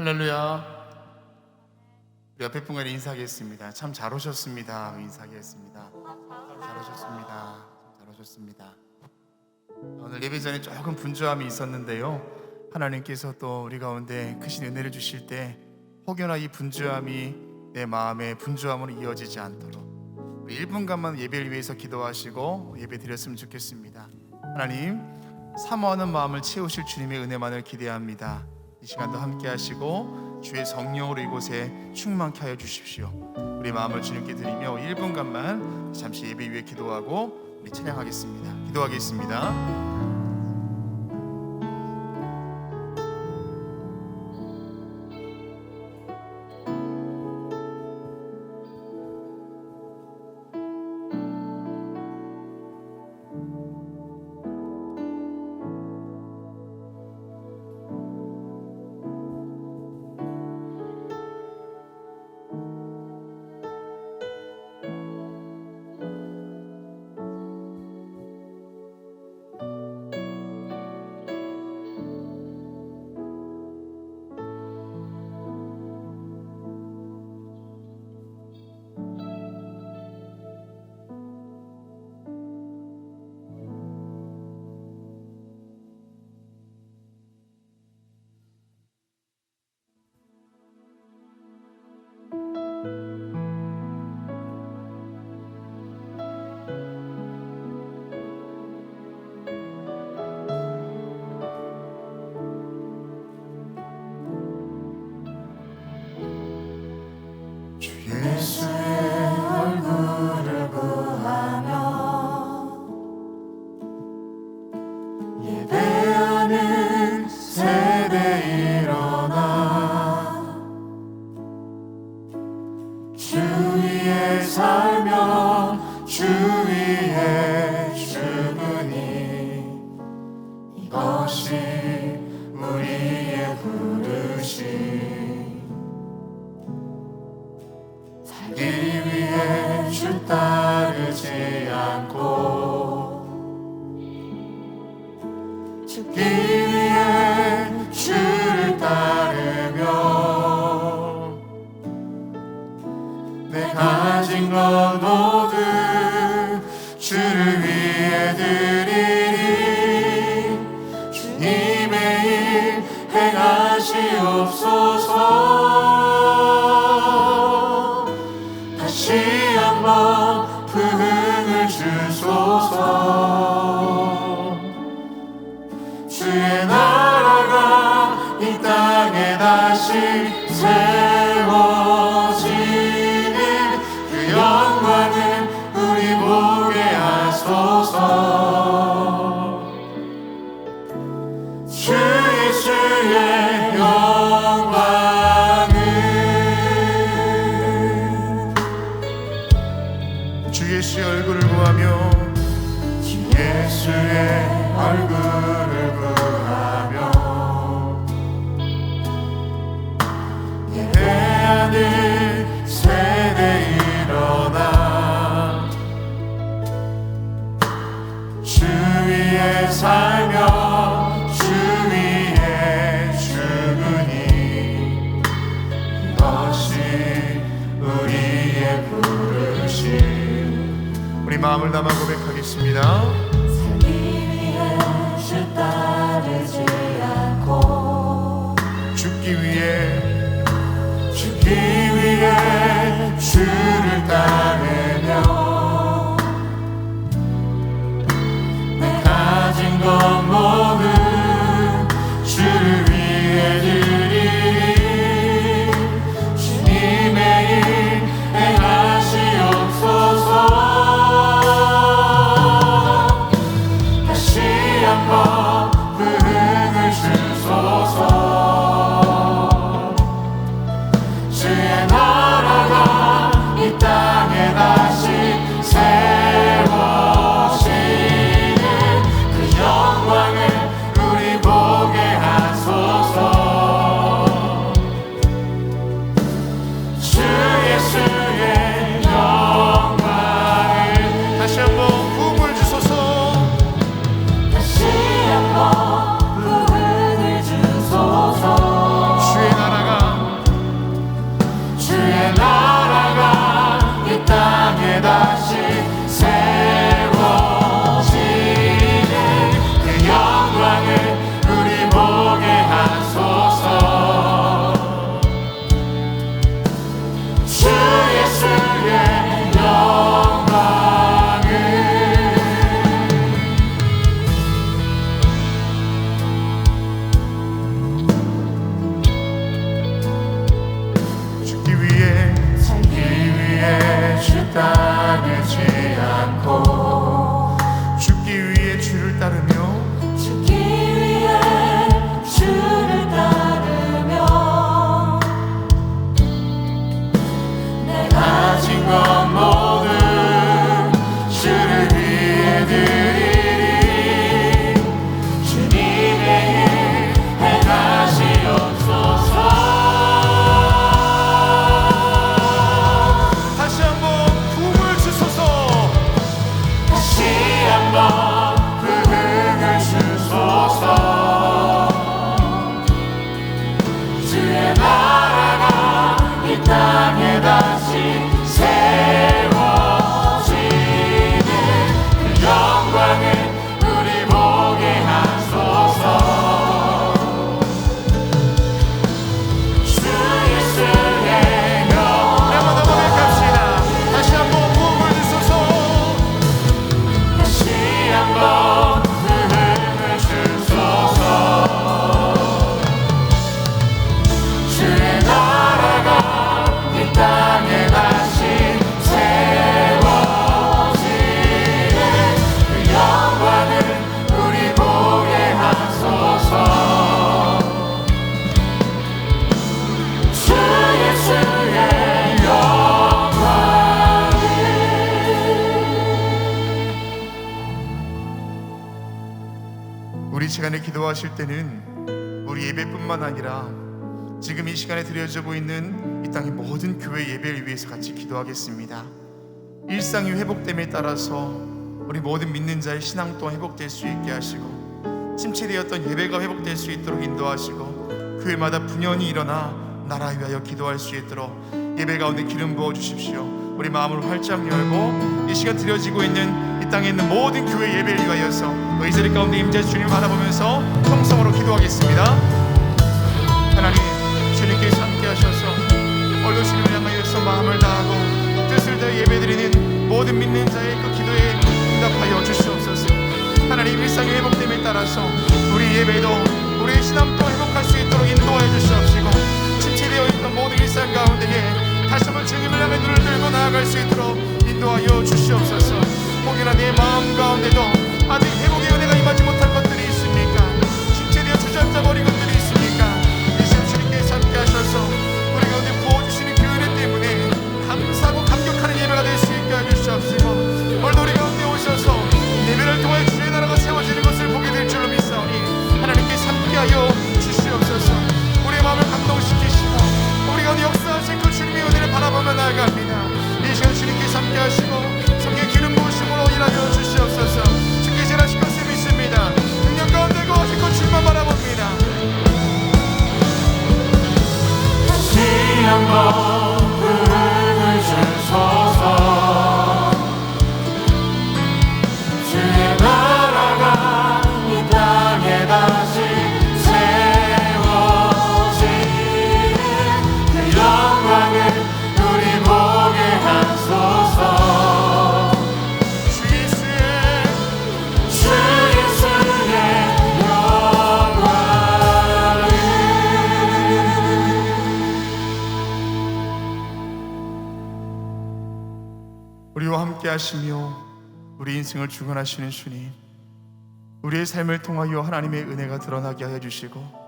할렐루야. 우리 옆에 분과 인사하겠습니다. 참 잘 오셨습니다. 인사하겠습니다. 잘 오셨습니다. 잘 오셨습니다. 오늘 예배 전에 조금 분주함이 있었는데요, 하나님께서 또 우리 가운데 크신 은혜를 주실 때 혹여나 이 분주함이 내 마음의 분주함으로 이어지지 않도록 우리 1분간만 예배를 위해서 기도하시고 예배 드렸으면 좋겠습니다. 하나님, 사모하는 마음을 채우실 주님의 은혜만을 기대합니다. 이 시간도 함께 하시고 주의 성령으로 이곳에 충만케 하여 주십시오. 우리 마음을 주님께 드리며 1분간만 잠시 예배 위에 기도하고 우리 찬양하겠습니다. 기도하겠습니다. 예수의 얼굴을 구하며 예배하는 세대 일어나 주 위에 살며 주 위에 죽으니 이것이 우리의 부르심. 살기 위해 주 따르지 않고 죽기 위해 주를 따르며 내 가진 것 모두 주를 위해 드리니 주님의 일 행하시옵소서. 다시 한번 부흥을 주소서. 주의 나라가 이 땅에 다시 세워지는 그 영광을 우리 보게 하소서. 주 예수의 영광을. 주 예수의 얼굴을 구하며 주 예수의 얼굴을 구하며 예배하는 세대 일어나 주 위에 살며 주 위에 죽으니 이것이 우리의 부르심. 우리 마음을 담아 고백하겠습니다. 살기 위해 주 따르지 않고 죽기 위해 주를 따르며 내 가진 것 모두 주를 위해 드리니 주님의 일 행하시옵소서. 다시 한번 부흥을 주소서. 주의 나라가 이 땅에 시간에 기도하실 때는 우리 예배뿐만 아니라 지금 이 시간에 드려지고 있는 이 땅의 모든 교회 예배를 위해서 같이 기도하겠습니다. 일상이 회복됨에 따라서 우리 모든 믿는 자의 신앙 또한 회복될 수 있게 하시고, 침체되었던 예배가 회복될 수 있도록 인도하시고, 교회마다 분연히 일어나 나라 위하여 기도할 수 있도록 예배 가운데 기름 부어 주십시오. 우리 마음을 활짝 열고 이 시간 드려지고 있는 이 땅에 있는 모든 교회 예배를 위하여서 이 자리 가운데 임재 주님을 바라보면서 통성으로 기도하겠습니다. 하나님, 주님께서 함께 하셔서 오늘도 주님을 향하여서 마음을 다하고 뜻을 다해 예배드리는 모든 믿는 자의 그 기도에 응답하여 주시옵소서. 하나님, 일상의 회복됨에 따라서 우리 예배도 우리의 신앙도 회복할 수 있도록 인도하여 주시옵시고, 침체되어 있던 모든 일상 가운데에 다시 한번 주님을 향해 눈을 들고 나아갈 수 있도록 인도하여 주시옵소서. 혹여나 내 마음 가운데도 아직 회복의 은혜가 임하지 못한 것들이 있습니까? 침체되어 주저앉아 버린 것들이 있습니까? 이 시간 주님께서 함께 하셔서 우리 가운데 부어주시는 그 은혜 때문에 감사하고 감격하는 예배가 될 수 있게 해주시옵시고, 오늘도 우리 가운데 오셔서 예배를 통해 주의 나라가 세워지는 것을 보게 될 줄로 믿사오니 하나님께서 함께하여 주시옵소서. 우리의 마음을 감동시키시고 우리 가운데 역사하신 그 주님의 은혜를 바라보며 나아갑니다. 이 시간 주님께서 함께하시고 성령 기름 부으심으로 일하여 주시옵소서. 주께 전하실 것을 믿습니다. 능력 가운데 거하실 것 주님만 바라봅니다. 다시 한번 부흥을 주소서. 주의 나라가 이 땅에 다시 세워지는 그 영광을 우리 보게 하소서. 주 예수의 영광을. 우리와 함께 하시며 우리 인생을 주관하시는 주님, 우리의 삶을 통하여 하나님의 은혜가 드러나게 하여 주시고,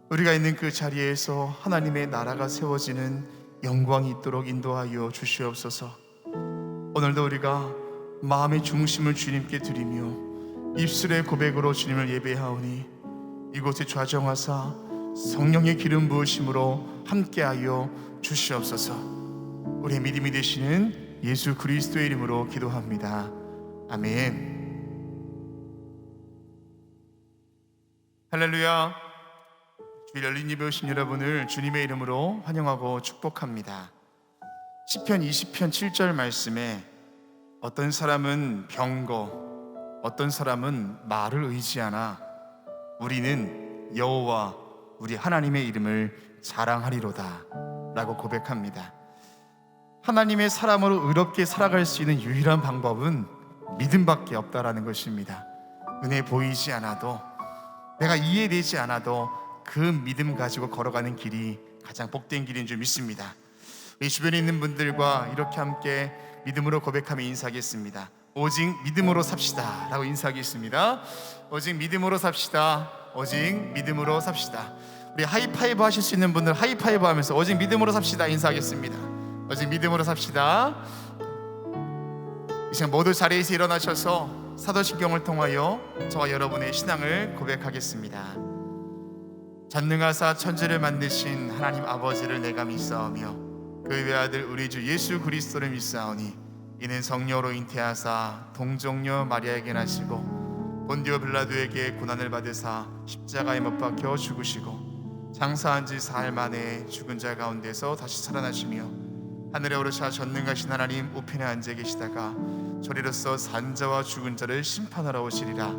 우리가 있는 그 자리에서 하나님의 나라가 세워지는 영광이 있도록 인도하여 주시옵소서. 오늘도 우리가 마음의 중심을 주님께 드리며 입술의 고백으로 주님을 예배하오니 이곳에 좌정하사 성령의 기름 부으심으로 함께하여 주시옵소서. 우리의 믿음이 되시는 예수 그리스도의 이름으로 기도합니다. 아멘. 할렐루야. 주일 열린 예배 오신 여러분을 주님의 이름으로 환영하고 축복합니다. 시편 20편 7절 말씀에 어떤 사람은 병거, 어떤 사람은 말을 의지하나 우리는 여호와 우리 하나님의 이름을 자랑하리로다 라고 고백합니다. 하나님의 사람으로 의롭게 살아갈 수 있는 유일한 방법은 믿음밖에 없다라는 것입니다. 은혜 보이지 않아도, 내가 이해되지 않아도 그 믿음 가지고 걸어가는 길이 가장 복된 길인 줄 믿습니다. 우리 주변에 있는 분들과 이렇게 함께 믿음으로 고백하며 인사하겠습니다. 오직 믿음으로 삽시다 라고 인사하겠습니다. 오직 믿음으로 삽시다. 오직 믿음으로 삽시다. 우리 하이파이브 하실 수 있는 분들 하이파이브 하면서 오직 믿음으로 삽시다 인사하겠습니다. 오직 믿음으로 삽시다. 이 시간 모두 자리에서 일어나셔서 사도신경을 통하여 저와 여러분의 신앙을 고백하겠습니다. 전능하사 천지를 만드신 하나님 아버지를 내가 믿사오며 그의 외아들 우리 주 예수 그리스도를 믿사오니 이는 성령으로 잉태하사 동정녀 마리아에게 나시고 본디오 빌라도에게 고난을 받으사 십자가에 못 박혀 죽으시고 장사한 지 사흘 만에 죽은 자 가운데서 다시 살아나시며 하늘에 오르사 전능하신 하나님 우편에 앉아 계시다가 저리로서 산자와 죽은 자를 심판하러 오시리라.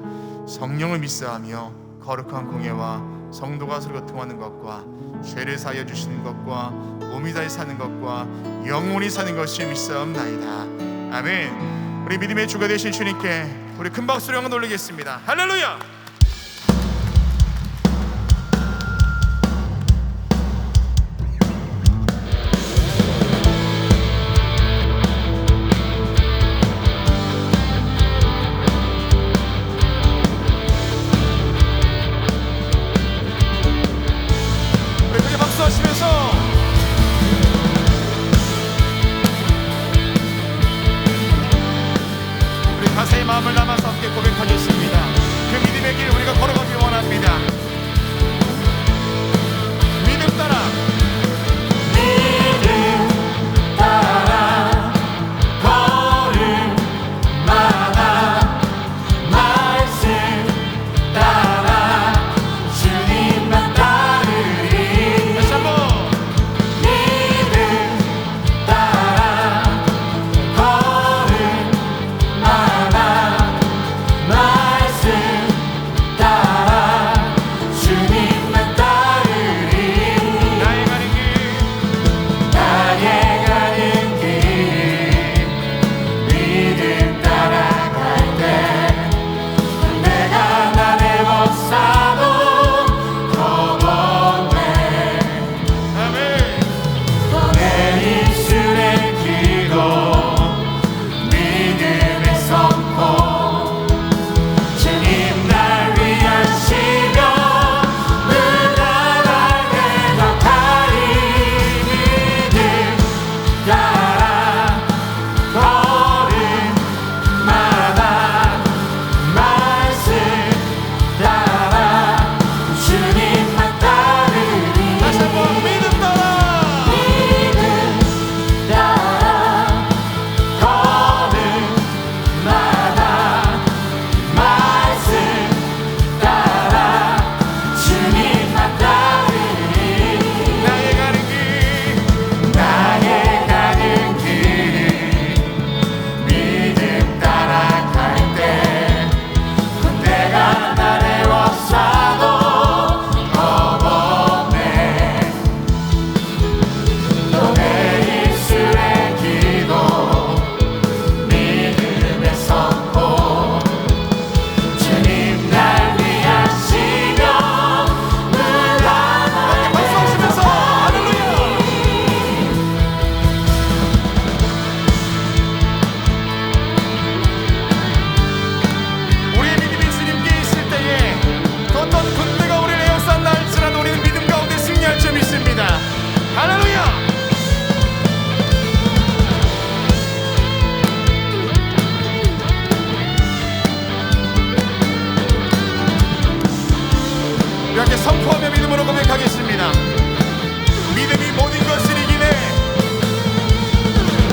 성령을 믿사하며 거룩한 공예와 성도가 서로 교통하는 것과 죄를 사하여 주시는 것과 몸이 다시 사는 것과 영원히 사는 것을 믿사옵나이다. 아멘. 우리 믿음의 주가 되신 주님께 우리 큰 박수로 영광 돌리겠습니다. 할렐루야. 마음을 담아서 함께 고백하겠습니다. 그 믿음의 길 우리가 입술의 기도 믿음의 선포 주님 날 위하시며 무난하게 더 가리 믿음 따라 걸음마다 말씀 따라 주님만 따르리 다시 한번 믿음 따라 믿음 따라 걸음마다 말씀 따라 주님만 따르리 나의 가는 길 나의 가는 길 믿음 따라갈 때 군대가 나를 워싸도 겁없네 또 내 입술의 기도 믿음의 선포 주님 날 위하시며 무난하게 박수하시면서 할렐루야 우리의 믿음이 주님께 있을 때에 어떤 군대가 우리를 에워싼다 할지라도 우리는 믿음 가운데 승리할 줄 믿습니다. 할렐루야. 이렇게 선포하며 믿음으로 고백하겠습니다. 믿음이 모든 것을 이기네.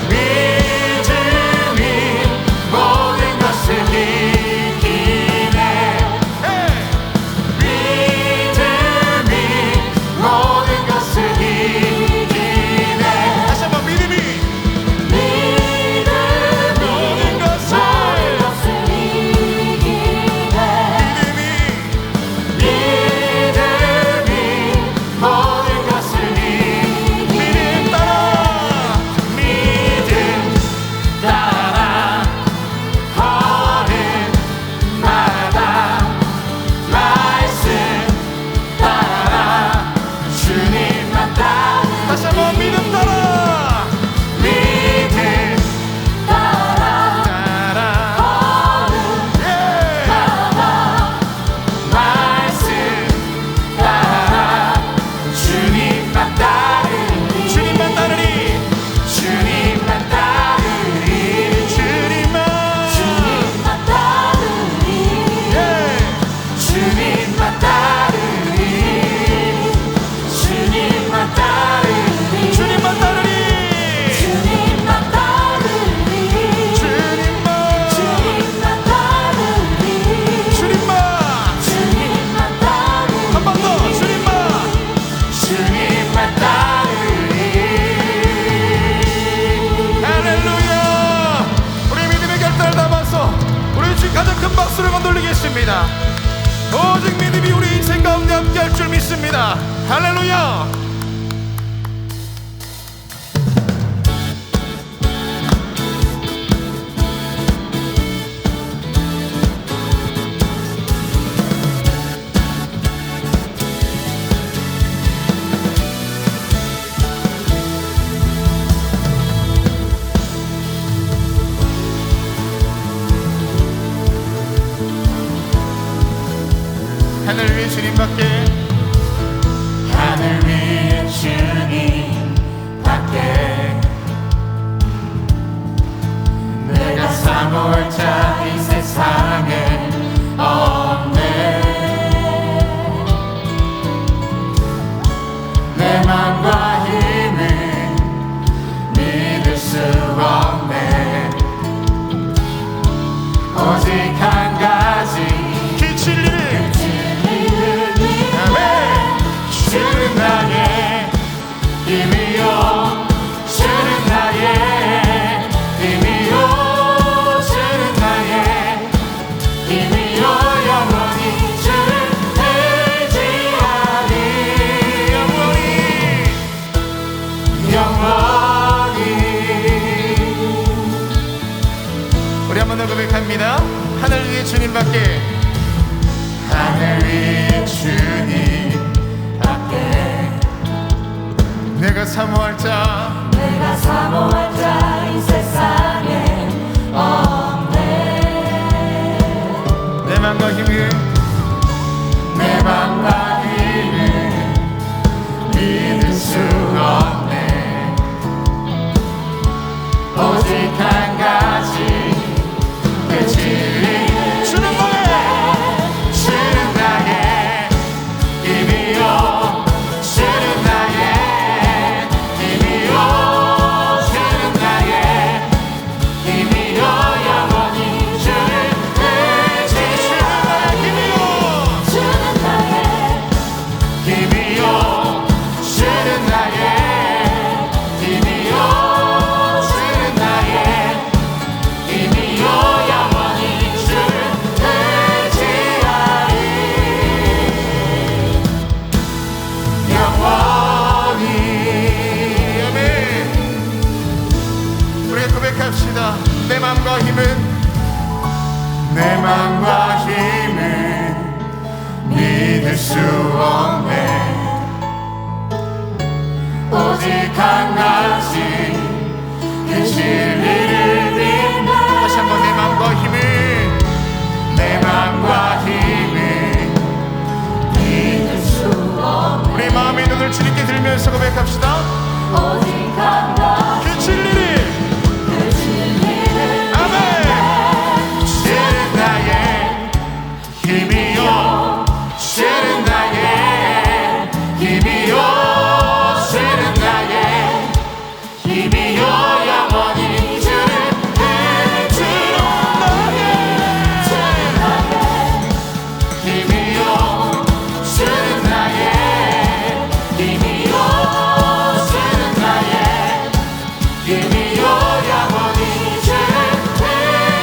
믿음이 모든 것을 이기네 믿음이 모든 것을 이기네 다시 한번 믿음이 믿음이 모든 것을 이기네 믿음이 모든 것을 이기네 믿음 따라 믿음 따라 걸음마다 말씀 따라 주님만 따르리 다시 한번 믿음 따라 믿음 따라 따라 예. 말씀 따라 주님만 따르리 주님만 따르리 주님만 따르리 주님만 주님만 따르리 예. 주님만 따르리 주님만 따르리 주님만 따르리 주님만 따르리 주님만 주님만 따르리 주님만 주님만 따르리 한 번 더 주님만 주님만 따르리 할렐루야. 우리 믿음의 결단을 담아서 우리 주님 가장 큰 박수를 건돌리겠습니다. 오직 믿음이 우리 인생 가운데 함께 할 줄 믿습니다. 할렐루야. 하늘 위에 주님밖에 하늘 위에 주님밖에 내가 사모할 자 이 세상에 없네 내 맘과 힘은 믿을 수 없네 오직 한 가지 길 진리를 주는 나의 힘이요 주는 나의 힘이요 주는 나의 힘이요 영원히 주를 의지하리 영원히 우리 한 번 더 고백합니다. 하늘 위에 주님밖에 하늘 위에 주님밖에 내가 사모할 자 내가 사모한 자 이 세상에 없네. 내 맘과 힘은 내 맘과 힘은 믿을 수 없네. 오직 한 가지 그 진리 주는 거에 주는 나의 힘이요 주는 나의 힘이요 주는 나의 힘이요 영원히 주를 의지하는 주는 나의 힘이요 주는 나의 힘이요 주는 나의 힘이요 영원히 주를 의지하리 영원히. 아멘. 우리 고백합시다. 내 맘과 힘은 내 맘과 힘은 믿을 수 없네. 오직 한 가지 그 진리를 믿네. 다시 한번 내 맘과 힘은 내 맘과 힘은 믿을 수 없네. 우리 마음의 눈을 주님께 들면서 고백합시다. 오직 한 가지 그 진리를 그 진리를 아멘. 주는 나의 힘이요 주는 나의 힘이요 주는 나의 힘이요 영원히 주를 주는 나의 힘이요 주는 나의 힘이요 주는 나의 힘이요 영원히 주를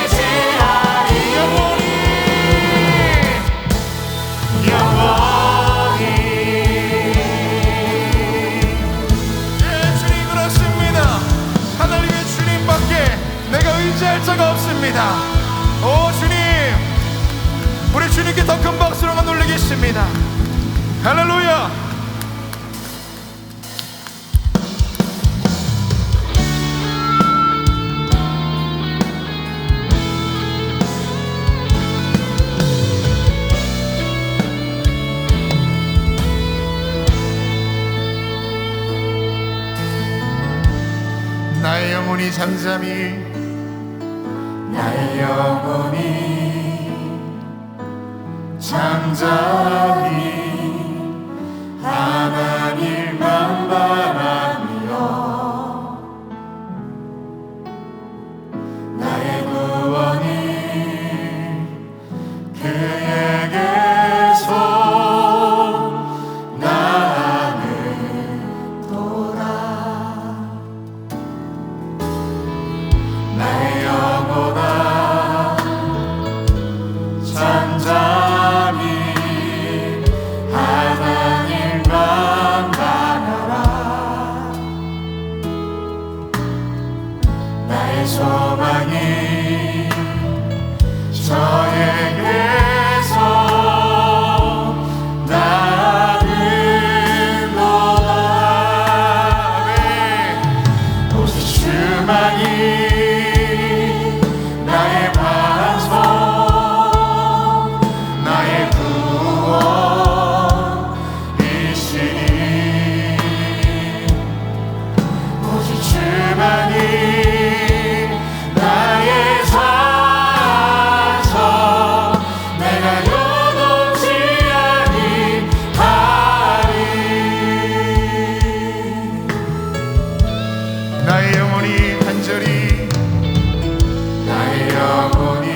의지하리 영원히. 예, 주님 그렇습니다. 하나님의 주님밖에 내가 의지할 자가 없습니다. 오 주님, 우리 주님께 더 큰 박수로 올리겠습니다. 할렐루야. 나의 영혼이 잠잠히 나의 영혼이 잠잠히 하나님만 바라며 나의 구원이 그에게서 나는 도다. 나의 영혼아 잠잠히 하나님만 바라라. 나의 소망이 저에게서 나는 너다. 오직 주만이 나의 반석 나의 구원이시니 오직 주만이 나의 산성 내가 요동치 아니하리. 나의 영혼이 간절히 나의 영혼이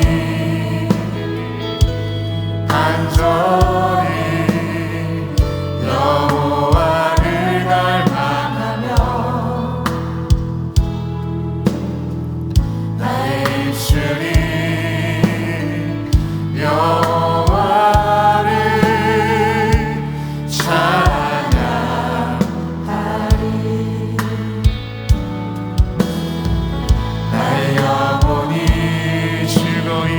간절히 여호와를 갈망하며 나의 입술이 여호와를 찬양하리. 나의 영혼이 즐거이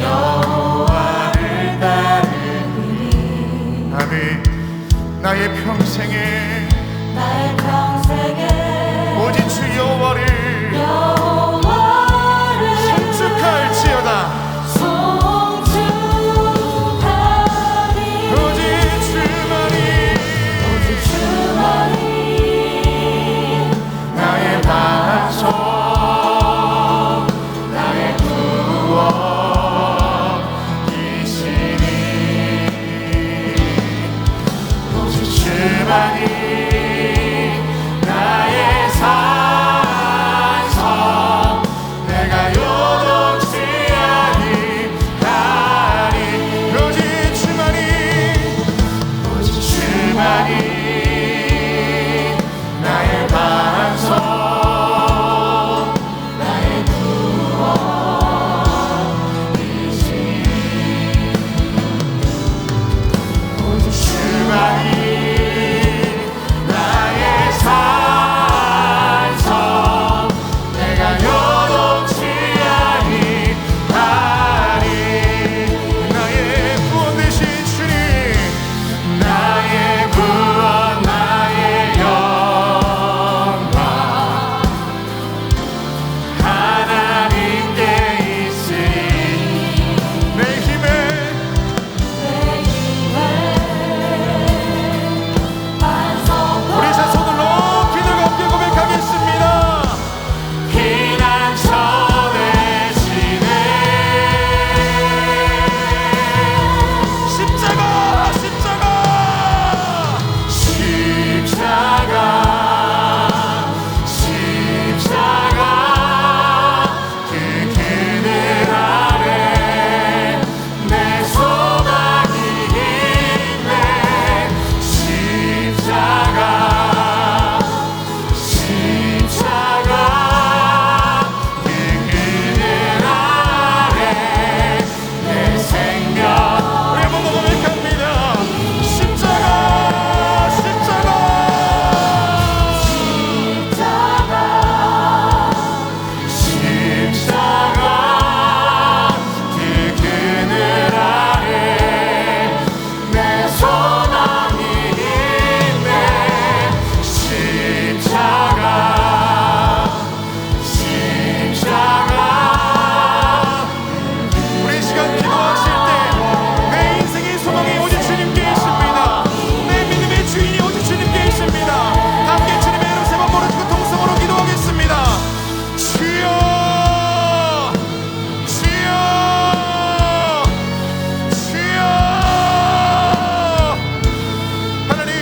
여호와를 따르니 아멘. 나의 평생에 나의 평생에 오직 주 여호와를 여호와를 송축할지어다. 송축하리 오직 주만이 오직 주만이 나의 반석 나의 구원이시니 오직 주만이 나의 산성 내가 요동치 아니하리 오직 주만이 나의 반석 나의 구원이시니 오직 주만이 나의 산성 내가 요동치 아니하리 나의 구원 되신 주님 나의 구원 나의 영광 하나님께 있으니 내 힘에 우리 세 손을 높이 들고 함께 고백하겠습니다. 피난처 되시네 십자가 십자가 십자가 십자가 그 그늘 아래 내 소망이 있네 십자가 십자가 그 그늘 아래 내 생명 우리 한번 더 고백합니다. 십자가 십자가 십자가 그 그늘 아래 내 소망이 있네 십자가 십자가 우리 이 시간 기도하실 때 내 인생의 소망이 오직 주님께 있습니다. 내 믿음의 주인이 오직 주님께 있습니다. 함께 주님의 이름 세 번 부르시고 통성으로 기도하겠습니다. 주여 주여 주여 하나님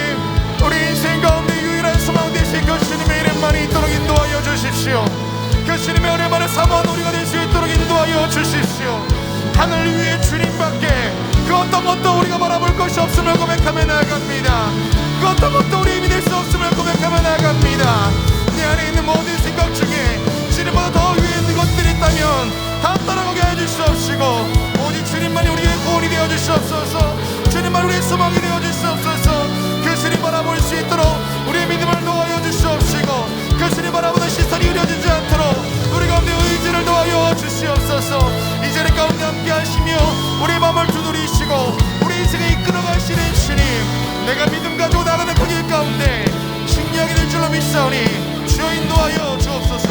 우리 인생 가운데 유일한 소망 되신 그 주님의 이름만이 있도록 인도하여 주십시오. 그 주님의 은혜만을 사모한 우리가 될 수 있도록 인도하여 주십시오. 하늘 위에 주님밖에 그 어떤 것도 우리가 바라볼 것이 없음을 고백하며 나아갑니다. 그 어떤 것도 우리 힘이 될 수 없음을 고백하며 나아갑니다. 내 안에 있는 모든 생각 중에 주님보다 더 위에 있는 것들이 있다면 다 따라가게 해주시옵시고 오직 주님만이 우리의 구원이 되어 주시옵소서. 주님만 우리의 소망이 되어 주시옵소서. 그 주님 바라볼 수 있도록 우리의 믿음을 도와여 주시옵시고 그 주님 바라보는 시선이 흐려지지 않도록 우리 가운데 의지를 도와여 주시옵소서. 이 자리 가운데 함께 하시며 우리 마음을 두드리시고 우리 인생을 이끌어가시는 주님 내가 믿음 가지고 나가는 그 길 가운데 승리하게 될 줄로 믿사오니 주여 인도하여 주옵소서.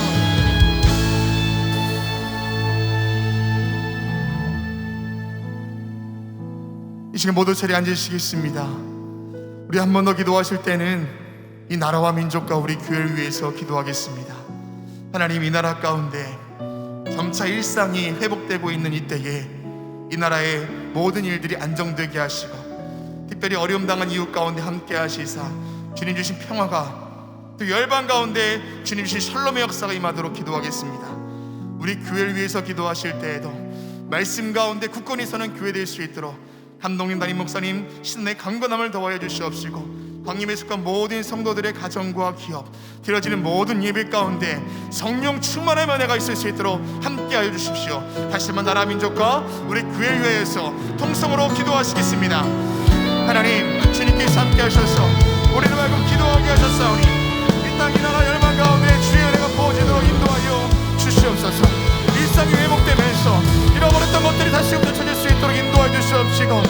이 시간 모두 자리에 앉으시겠습니다. 우리 한 번 더 기도하실 때는 이 나라와 민족과 우리 교회를 위해서 기도하겠습니다. 하나님 이 나라 가운데 점차 일상이 회복되고 있는 이때에 이 나라의 모든 일들이 안정되게 하시고 특별히 어려움 당한 이웃 가운데 함께 하시사 주님 주신 평화가 또 열방 가운데 주님 주신 샬롬의 역사가 임하도록 기도하겠습니다. 우리 교회를 위해서 기도하실 때에도 말씀 가운데 굳건히 서는 교회 될 수 있도록 감독님 담임 목사님 신의 강건함을 더하여 주시옵시고 광림에 속한 모든 성도들의 가정과 기업 드려지는 모든 예배 가운데 성령 충만의 은혜가 있을 수 있도록 함께하여 주십시오. 다시 한번 나라 민족과 우리 교회 위에서 통성으로 기도하시겠습니다. 하나님 주님께서 함께하셔서 우리를 말고 기도하게 하셨사오니 이 땅 이 나라 열방 가운데 주의 은혜가 부어지도록 인도하여 주시옵소서. 일상이 회복되면서 잃어버렸던 것들이 다시 되찾을 수 있도록 인도하여 주시옵시고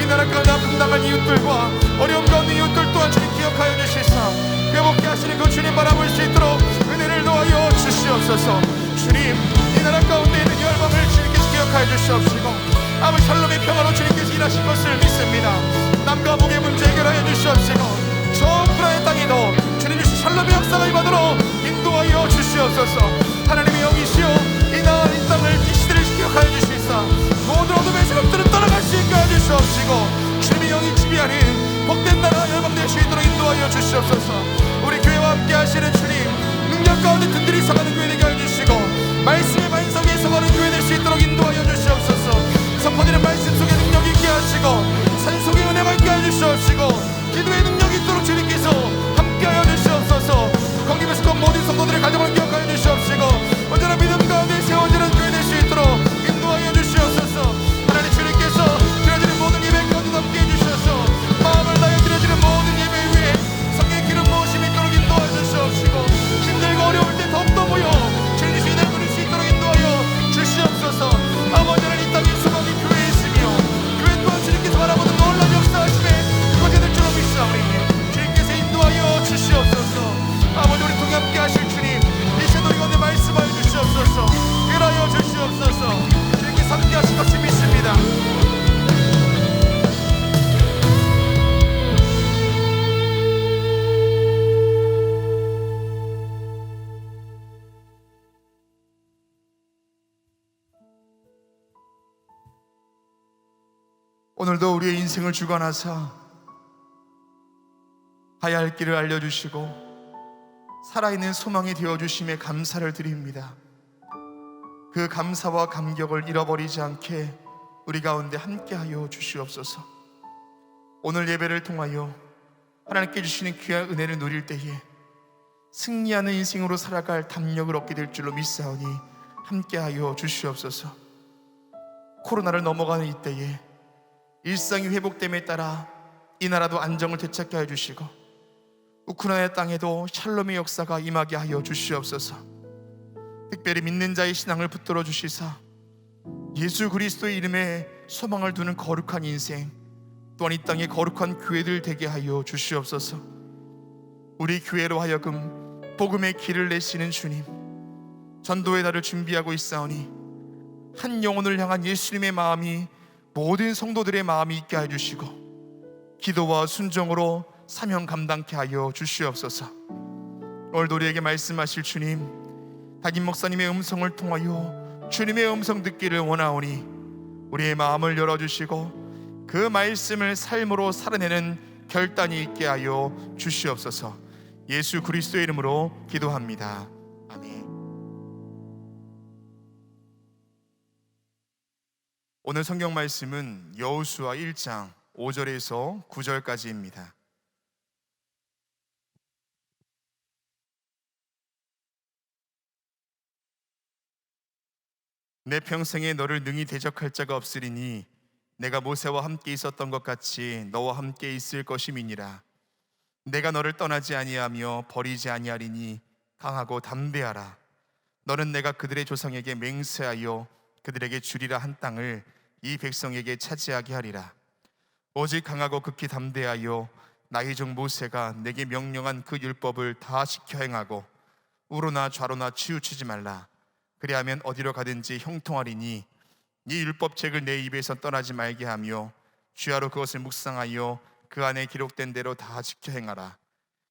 이 나라 가운데 아픔 당한 이웃들과 어려움 가운데 이웃들 또한 주님 기억하여 주시사 회복케 하시는 그 주님 바라볼 수 있도록 은혜를 놓아여 주시옵소서. 주님, 이 나라 가운데 있는 열방을 주님께서 기억하여 주시옵시고 아버지 샬롬의 평화로 주님께서 일하실 것을 믿습니다. 남과 북의 문제 해결하여 주시옵시고 저 우크라이나 땅에도 주님 주신 샬롬의 역사가 임하도록 인도하여 주시옵소서. 하나님의 영이시여 이 땅을 이 시대를 기억하여 주시사 모든 어둠의 세력들은 떠나갈 수 있게 하여 주시옵시고 주님의 영이 지배하는 복된 나라 열방 될 수 있도록 인도하여 주시옵소서. 우리 교회와 함께 하시는 주님 능력 가운데 든든히 서가는 교회 되게 하여 주시고 말씀의 반석에 서가는 교회 될 수 있도록 인도하여 주시옵소서. 선포되는 말씀 속에 능력이 있게 하시고 산속에 은혜가 있게 하여 주시옵시고 기도의 능력이 있도록 주님께서 함께하여 주시옵소서. 거기에서 그 모든 성도들의 가정을 기억하여 주시옵시고 언제나 믿음 가운데 세워지는 교회 될 수 있도록 인도하여 주시옵소서. 하나님 주님께서 드려지는 모든 예배 가운데 함께 해주셔서 마음을 다해 드려지는 모든 예배 위에 성령의 기름 부으심이 있도록 인도하여 주시옵시고 힘들고 어려울 때 더욱더 모여 주님 주인을 부릴 수 있도록 인도하여 주시옵소서. 아버지 하나님 이 땅에 소망이 교회에 있으며 교회 또한 주님께서 바라보는 놀라운 역사하심에 그것이 될 줄로 믿사오니 주님께서 인도하여 주시옵소서. 아버지 우리 통해 함께 하실 주님 이 시도 이건데 말씀하여 주시옵소서. 일하여 주시옵소서. 주님께서 함께 하실 것을 믿습니다. 오늘도 우리의 인생을 주관하사 가야 할 길을 알려주시고 살아있는 소망이 되어주심에 감사를 드립니다. 그 감사와 감격을 잃어버리지 않게 우리 가운데 함께하여 주시옵소서. 오늘 예배를 통하여 하나님께 주시는 귀한 은혜를 누릴 때에 승리하는 인생으로 살아갈 담력을 얻게 될 줄로 믿사오니 함께하여 주시옵소서. 코로나를 넘어가는 이때에 일상이 회복됨에 따라 이 나라도 안정을 되찾게 하여 주시고 우크라이나 땅에도 샬롬의 역사가 임하게 하여 주시옵소서. 특별히 믿는 자의 신앙을 붙들어 주시사 예수 그리스도의 이름에 소망을 두는 거룩한 인생 또한 이 땅의 거룩한 교회들 되게 하여 주시옵소서. 우리 교회로 하여금 복음의 길을 내시는 주님, 전도의 날을 준비하고 있사오니 한 영혼을 향한 예수님의 마음이 모든 성도들의 마음이 있게 해주시고 기도와 순종으로 사명 감당케 하여 주시옵소서. 오늘도 우리에게 말씀하실 주님, 담임 목사님의 음성을 통하여 주님의 음성 듣기를 원하오니 우리의 마음을 열어주시고 그 말씀을 삶으로 살아내는 결단이 있게 하여 주시옵소서. 예수 그리스도의 이름으로 기도합니다. 아멘. 오늘 성경 말씀은 여호수아 1장 5절에서 9절까지입니다. 내 평생에 너를 능히 대적할 자가 없으리니 내가 모세와 함께 있었던 것 같이 너와 함께 있을 것임이니라. 내가 너를 떠나지 아니하며 버리지 아니하리니 강하고 담대하라. 너는 내가 그들의 조상에게 맹세하여 그들에게 주리라 한 땅을 이 백성에게 차지하게 하리라. 오직 강하고 극히 담대하여 나의 종 모세가 내게 명령한 그 율법을 다 지켜 행하고 우로나 좌로나 치우치지 말라. 그리하면 어디로 가든지 형통하리니 이 율법책을 내 입에서 떠나지 말게 하며 주야로 그것을 묵상하여 그 안에 기록된 대로 다 지켜 행하라.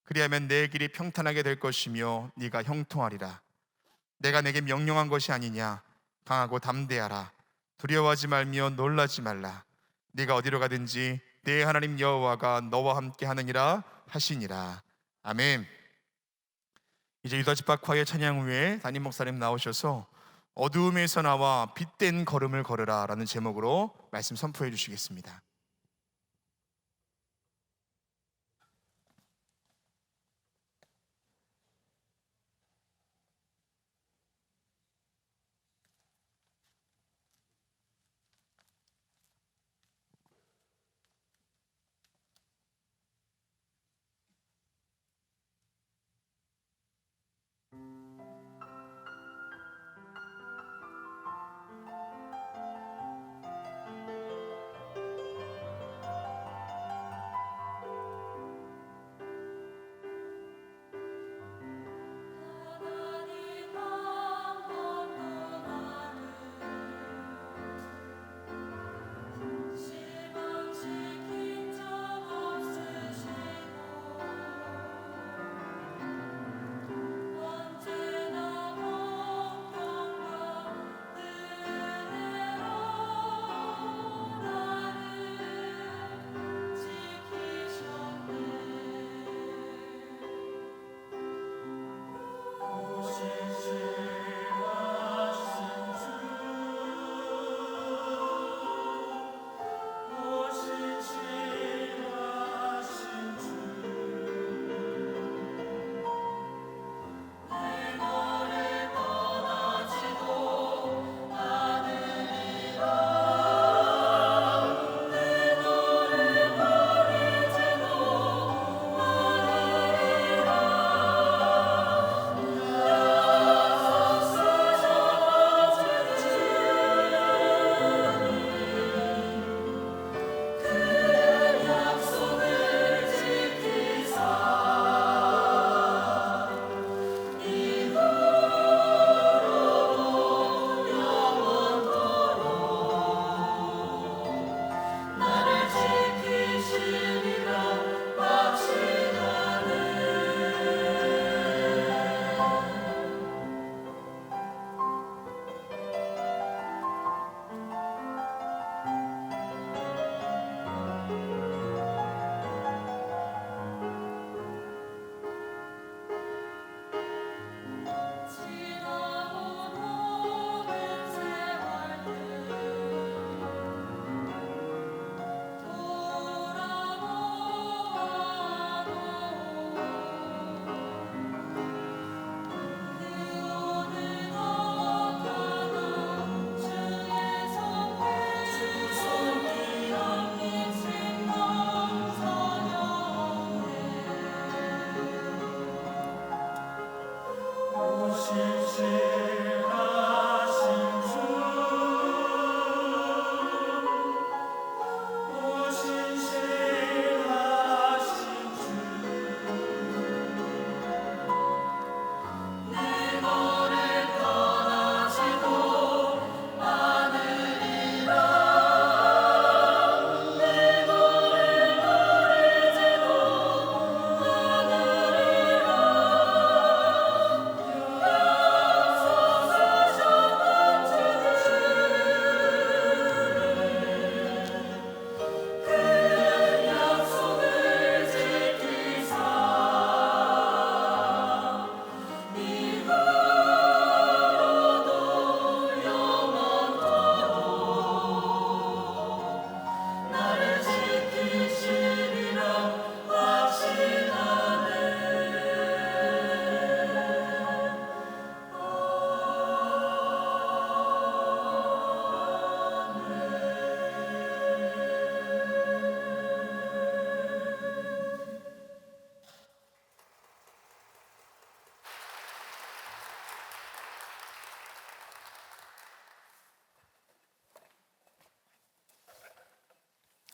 그리하면 내 길이 평탄하게 될 것이며 네가 형통하리라. 내가 내게 명령한 것이 아니냐. 강하고 담대하라. 두려워하지 말며 놀라지 말라. 네가 어디로 가든지 내 하나님 여호와가 너와 함께 하느니라 하시니라. 아멘. 이제 유다집합과의 찬양 후에 담임 목사님 나오셔서 어두움에서 나와 빛된 걸음을 걸으라 라는 제목으로 말씀 선포해 주시겠습니다.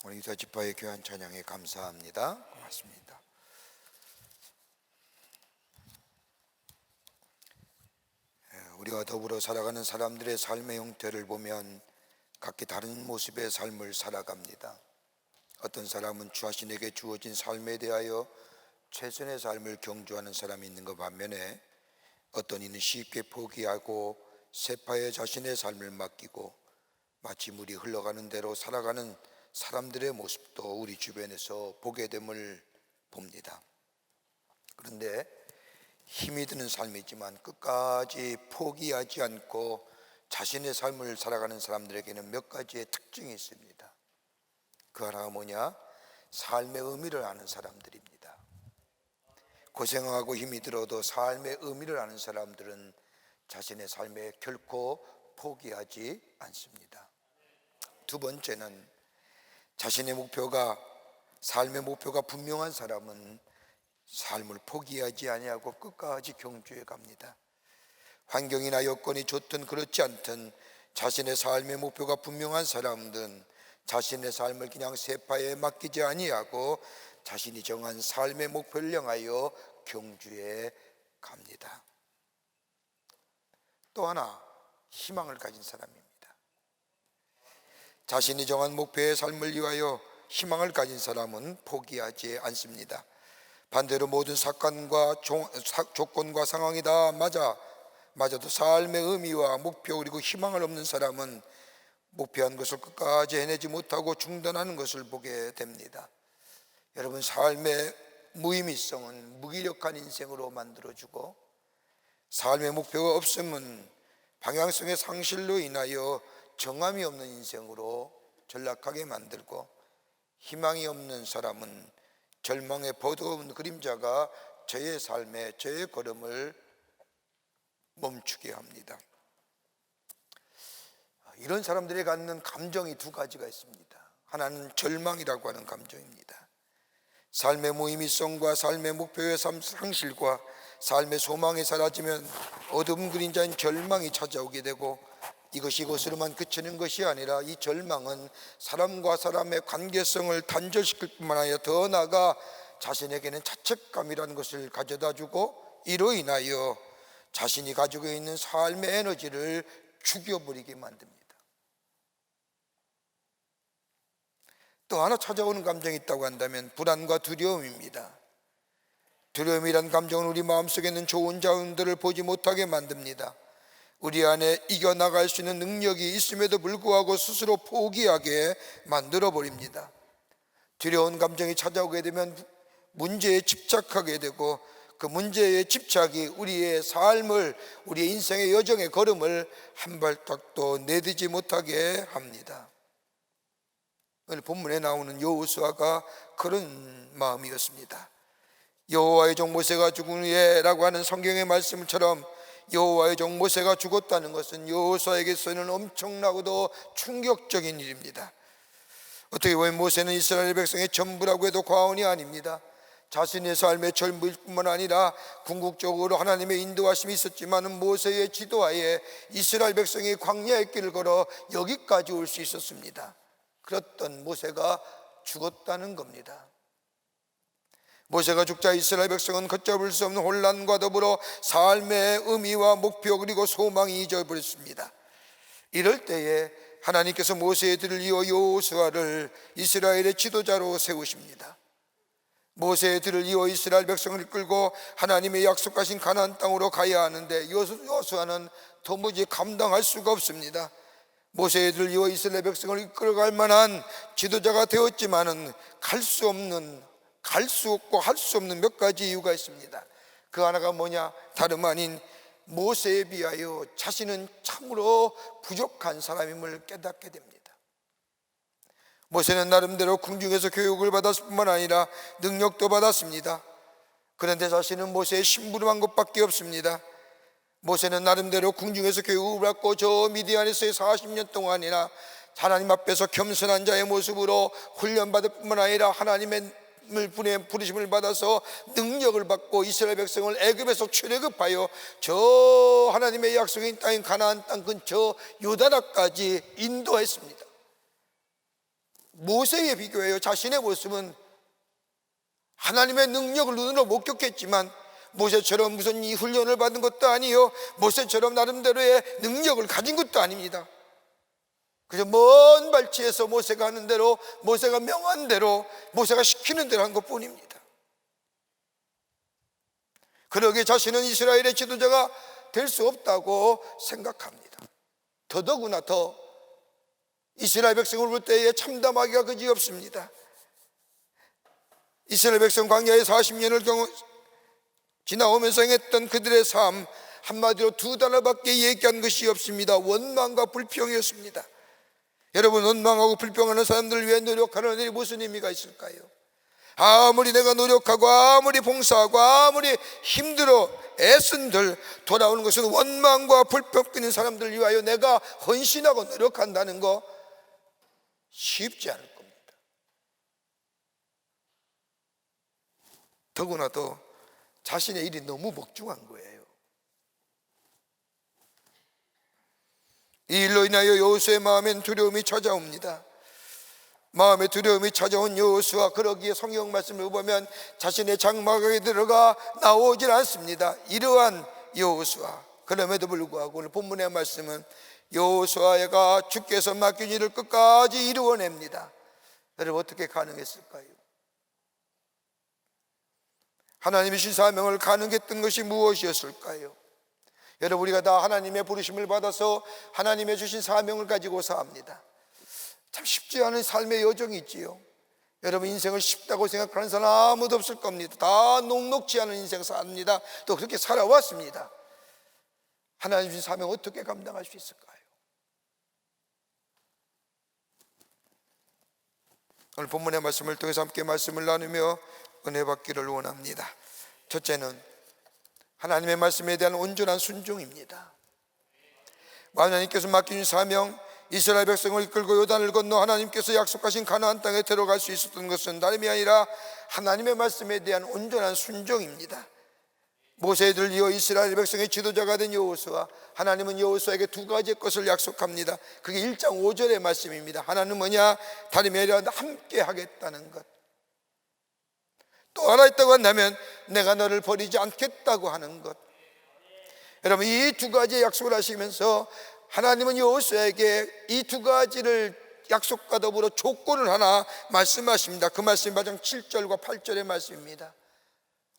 우리 유다지파의 귀한 찬양에 감사합니다. 고맙습니다. 우리가 더불어 살아가는 사람들의 삶의 형태를 보면 각기 다른 모습의 삶을 살아갑니다. 어떤 사람은 자신에게 주어진 삶에 대하여 최선의 삶을 경주하는 사람이 있는 것 반면에 어떤 이는 쉽게 포기하고 세파에 자신의 삶을 맡기고 마치 물이 흘러가는 대로 살아가는 사람들의 모습도 우리 주변에서 보게 됨을 봅니다. 그런데 힘이 드는 삶이지만 끝까지 포기하지 않고 자신의 삶을 살아가는 사람들에게는 몇 가지의 특징이 있습니다. 그 하나가 뭐냐? 삶의 의미를 아는 사람들입니다. 고생하고 힘이 들어도 삶의 의미를 아는 사람들은 자신의 삶에 결코 포기하지 않습니다. 두 번째는 자신의 삶의 목표가 분명한 사람은 삶을 포기하지 아니하고 끝까지 경주해 갑니다. 환경이나 여건이 좋든 그렇지 않든 자신의 삶의 목표가 분명한 사람들은 자신의 삶을 그냥 세파에 맡기지 아니하고 자신이 정한 삶의 목표를 향하여 경주해 갑니다. 또 하나, 희망을 가진 사람입니다. 자신이 정한 목표의 삶을 위하여 희망을 가진 사람은 포기하지 않습니다. 반대로 모든 사건과 조건과 상황이 다 맞아도 삶의 의미와 목표 그리고 희망을 없는 사람은 목표한 것을 끝까지 해내지 못하고 중단하는 것을 보게 됩니다. 여러분, 삶의 무의미성은 무기력한 인생으로 만들어주고 삶의 목표가 없으면 방향성의 상실로 인하여 정함이 없는 인생으로 전락하게 만들고 희망이 없는 사람은 절망의 버거운 그림자가 저의 삶에 저의 걸음을 멈추게 합니다. 이런 사람들이 갖는 감정이 두 가지가 있습니다. 하나는 절망이라고 하는 감정입니다. 삶의 무의미성과 삶의 목표의 상실과 삶의 소망이 사라지면 어두운 그림자인 절망이 찾아오게 되고 이것이 이것으로만 그치는 것이 아니라 이 절망은 사람과 사람의 관계성을 단절시킬 뿐만 아니라 더 나아가 자신에게는 자책감이라는 것을 가져다 주고 이로 인하여 자신이 가지고 있는 삶의 에너지를 죽여버리게 만듭니다. 또 하나 찾아오는 감정이 있다고 한다면 불안과 두려움입니다. 두려움이란 감정은 우리 마음속에 있는 좋은 자원들을 보지 못하게 만듭니다. 우리 안에 이겨나갈 수 있는 능력이 있음에도 불구하고 스스로 포기하게 만들어버립니다. 두려운 감정이 찾아오게 되면 문제에 집착하게 되고 그 문제의 집착이 우리의 삶을, 우리의 인생의 여정의 걸음을 한 발짝도 내딛지 못하게 합니다. 오늘 본문에 나오는 여호수아가 그런 마음이었습니다. 여호와의 종 모세가 죽은 후에라고 하는 성경의 말씀처럼 여호와의 종 모세가 죽었다는 것은 여호수아에게서는 엄청나고도 충격적인 일입니다. 어떻게 보면 모세는 이스라엘 백성의 전부라고 해도 과언이 아닙니다. 자신의 삶의 전부일 뿐만 아니라 궁극적으로 하나님의 인도하심이 있었지만 모세의 지도하에 이스라엘 백성이 광야의 길을 걸어 여기까지 올 수 있었습니다. 그랬던 모세가 죽었다는 겁니다. 모세가 죽자 이스라엘 백성은 걷잡을 수 없는 혼란과 더불어 삶의 의미와 목표 그리고 소망이 잊어버렸습니다. 이럴 때에 하나님께서 모세의 들을 이어 여호수아를 이스라엘의 지도자로 세우십니다. 모세의 들을 이어 이스라엘 백성을 이끌고 하나님의 약속하신 가나안 땅으로 가야 하는데 여호수아는 도무지 감당할 수가 없습니다. 모세의 들을 이어 이스라엘 백성을 이끌어갈 만한 지도자가 되었지만은 갈 수 없고 할 수 없는 몇 가지 이유가 있습니다. 그 하나가 뭐냐? 다름 아닌 모세에 비하여 자신은 참으로 부족한 사람임을 깨닫게 됩니다. 모세는 나름대로 궁중에서 교육을 받았을 뿐만 아니라 능력도 받았습니다. 그런데 자신은 모세의 심부름한 것밖에 없습니다. 모세는 나름대로 궁중에서 교육을 받고 저 미디안에서의 40년 동안이나 하나님 앞에서 겸손한 자의 모습으로 훈련받을 뿐만 아니라 하나님의 부르심을 받아서 능력을 받고 이스라엘 백성을 애굽에서 출애굽하여 저 하나님의 약속인 땅인 가나안 땅 근처 요다나까지 인도했습니다. 모세에 비교해요. 자신의 모습은 하나님의 능력을 눈으로 목격했지만 모세처럼 무슨 이 훈련을 받은 것도 아니요, 모세처럼 나름대로의 능력을 가진 것도 아닙니다. 그저 먼 발치에서 모세가 하는 대로, 모세가 명한 대로, 모세가 시키는 대로 한 것뿐입니다. 그러기에 자신은 이스라엘의 지도자가 될 수 없다고 생각합니다. 더더구나 더 이스라엘 백성을 볼 때에 참담하기가 그지없습니다. 이스라엘 백성 광야에 40년을 지나오면서 행했던 그들의 삶, 한마디로 두 단어밖에 얘기한 것이 없습니다. 원망과 불평이었습니다. 여러분, 원망하고 불평하는 사람들 위해 노력하는 일이 무슨 의미가 있을까요? 아무리 내가 노력하고 아무리 봉사하고 아무리 힘들어 애쓴들 돌아오는 것은 원망과 불평 끊는 사람들 위하여 내가 헌신하고 노력한다는 거 쉽지 않을 겁니다. 더구나 더 자신의 일이 너무 먹중한 거예요. 이 일로 인하여 여호수아의 마음엔 두려움이 찾아옵니다. 마음에 두려움이 찾아온 여호수아, 그러기에 성경 말씀을 보면 자신의 장막에 들어가 나오질 않습니다. 이러한 여호수아, 그럼에도 불구하고 오늘 본문의 말씀은 여호수아가 주께서 맡긴 일을 끝까지 이루어냅니다. 여러분, 어떻게 가능했을까요? 하나님이 주신 사명을 가능했던 것이 무엇이었을까요? 여러분, 우리가 다 하나님의 부르심을 받아서 하나님의 주신 사명을 가지고 삽니다. 참 쉽지 않은 삶의 여정이 있지요. 여러분, 인생을 쉽다고 생각하는 사람 아무도 없을 겁니다. 다 녹록지 않은 인생 삽니다. 또 그렇게 살아왔습니다. 하나님 주신 사명 어떻게 감당할 수 있을까요? 오늘 본문의 말씀을 통해서 함께 말씀을 나누며 은혜 받기를 원합니다. 첫째는 하나님의 말씀에 대한 온전한 순종입니다. 하나님께서 맡겨준 사명, 이스라엘 백성을 이끌고 요단을 건너 하나님께서 약속하신 가나안 땅에 들어갈 수 있었던 것은 다름이 아니라 하나님의 말씀에 대한 온전한 순종입니다. 모세를 이어 이스라엘 백성의 지도자가 된 여호수아, 하나님은 여호수아에게 두 가지의 것을 약속합니다. 그게 1장 5절의 말씀입니다. 하나는 뭐냐? 다름이 아니라 함께 하겠다는 것. 또 하나 있다고 한다면 내가 너를 버리지 않겠다고 하는 것. 여러분, 이 두 가지의 약속을 하시면서 하나님은 여호수아에게 이 두 가지를 약속과 더불어 조건을 하나 말씀하십니다. 그 말씀이 마지막 7절과 8절의 말씀입니다.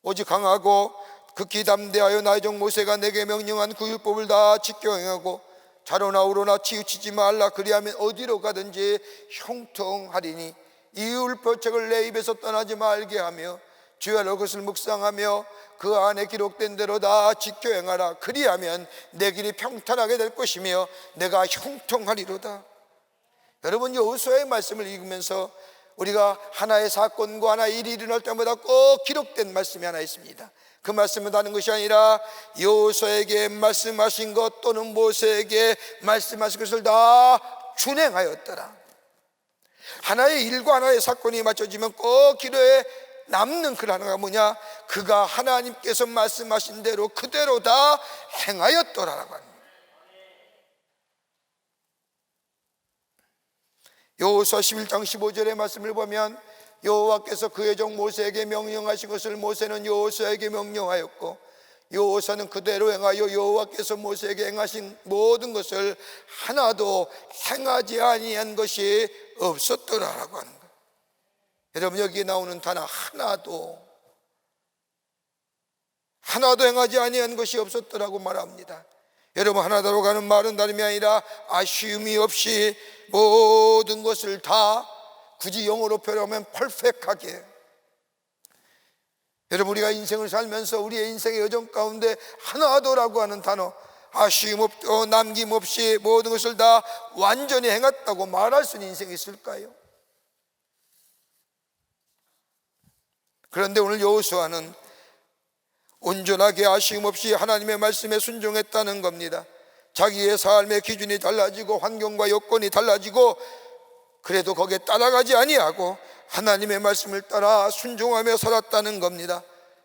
오직 강하고 극히 담대하여 나의 종 모세가 내게 명령한 그 율법을 다 지켜 행하고 좌로나 우로나 치우치지 말라. 그리하면 어디로 가든지 형통하리니 이 율법책을 내 입에서 떠나지 말게 하며 주야로 그것을 묵상하며 그 안에 기록된 대로 다 지켜 행하라. 그리하면 내 길이 평탄하게 될 것이며 내가 형통하리로다. 여러분, 여호수아의 말씀을 읽으면서 우리가 하나의 사건과 하나의 일이 일어날 때마다 꼭 기록된 말씀이 하나 있습니다. 그 말씀은 다른 것이 아니라 여호수아에게 말씀하신 것 또는 모세에게 말씀하신 것을 다 준행하였더라. 하나의 일과 하나의 사건이 맞춰지면 꼭 기록에 남는 그 하나가 뭐냐? 그가 하나님께서 말씀하신 대로 그대로 다 행하였더라라고 합니다. 여호수아 11장 15절의 말씀을 보면 여호와께서 그의 종 모세에게 명령하신 것을 모세는 여호수아에게 명령하였고 여호수아는 그대로 행하여 여호와께서 모세에게 행하신 모든 것을 하나도 행하지 아니한 것이 없었더라라고 하는 거예요. 여러분, 여기에 나오는 단어 하나도 행하지 아니한 것이 없었더라고 말합니다. 여러분, 하나다라고 하는 말은 다름이 아니라 아쉬움이 없이 모든 것을 다, 굳이 영어로 표현하면 퍼펙트하게. 여러분, 우리가 인생을 살면서 우리의 인생의 여정 가운데 하나도라고 하는 단어, 아쉬움 없고 남김없이 모든 것을 다 완전히 행했다고 말할 수 있는 인생이 있을까요? 그런데 오늘 여호수아는 온전하게 아쉬움 없이 하나님의 말씀에 순종했다는 겁니다. 자기의 삶의 기준이 달라지고 환경과 여건이 달라지고 그래도 거기에 따라가지 아니하고 하나님의 말씀을 따라 순종하며 살았다는 겁니다.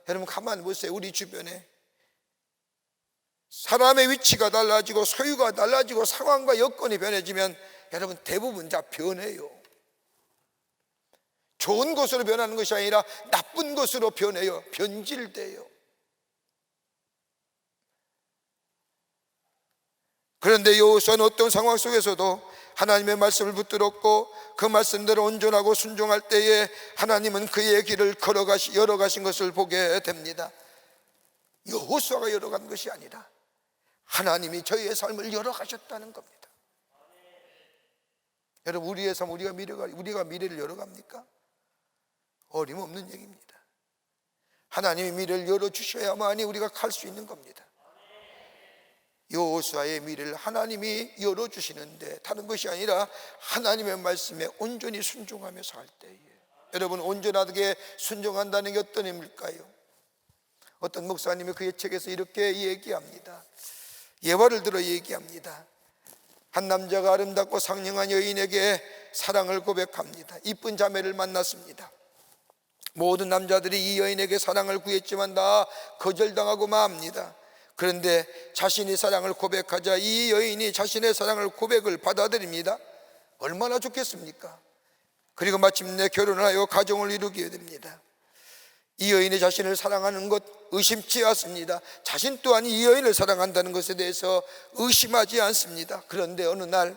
여러분, 가만히 보세요. 우리 주변에 사람의 위치가 달라지고 소유가 달라지고 상황과 여건이 변해지면 여러분 대부분 다 변해요. 좋은 것으로 변하는 것이 아니라 나쁜 것으로 변해요. 변질돼요. 그런데 여호수아는 어떤 상황 속에서도 하나님의 말씀을 붙들었고 그 말씀대로 온전하고 순종할 때에 하나님은 그의 길을 열어가신 것을 보게 됩니다. 여호수아가 열어간 것이 아니라 하나님이 저희의 삶을 열어가셨다는 겁니다. 여러분, 우리의 삶, 우리가 미래를 열어갑니까? 어림없는 얘기입니다. 하나님이 미래를 열어주셔야만이 우리가 갈 수 있는 겁니다. 여호수아의 미래를 하나님이 열어주시는데 다른 것이 아니라 하나님의 말씀에 온전히 순종하며 살 때에, 여러분, 온전하게 순종한다는 게 어떤 의미일까요? 어떤 목사님이 그의 책에서 이렇게 얘기합니다. 예화를 들어 얘기합니다. 한 남자가 아름답고 상냥한 여인에게 사랑을 고백합니다. 이쁜 자매를 만났습니다. 모든 남자들이 이 여인에게 사랑을 구했지만 다 거절당하고 맙니다. 그런데 자신이 사랑을 고백하자 이 여인이 자신의 사랑을 고백을 받아들입니다. 얼마나 좋겠습니까? 그리고 마침내 결혼을 하여 가정을 이루게 됩니다. 이 여인이 자신을 사랑하는 것 의심치 않습니다. 자신 또한 이 여인을 사랑한다는 것에 대해서 의심하지 않습니다. 그런데 어느 날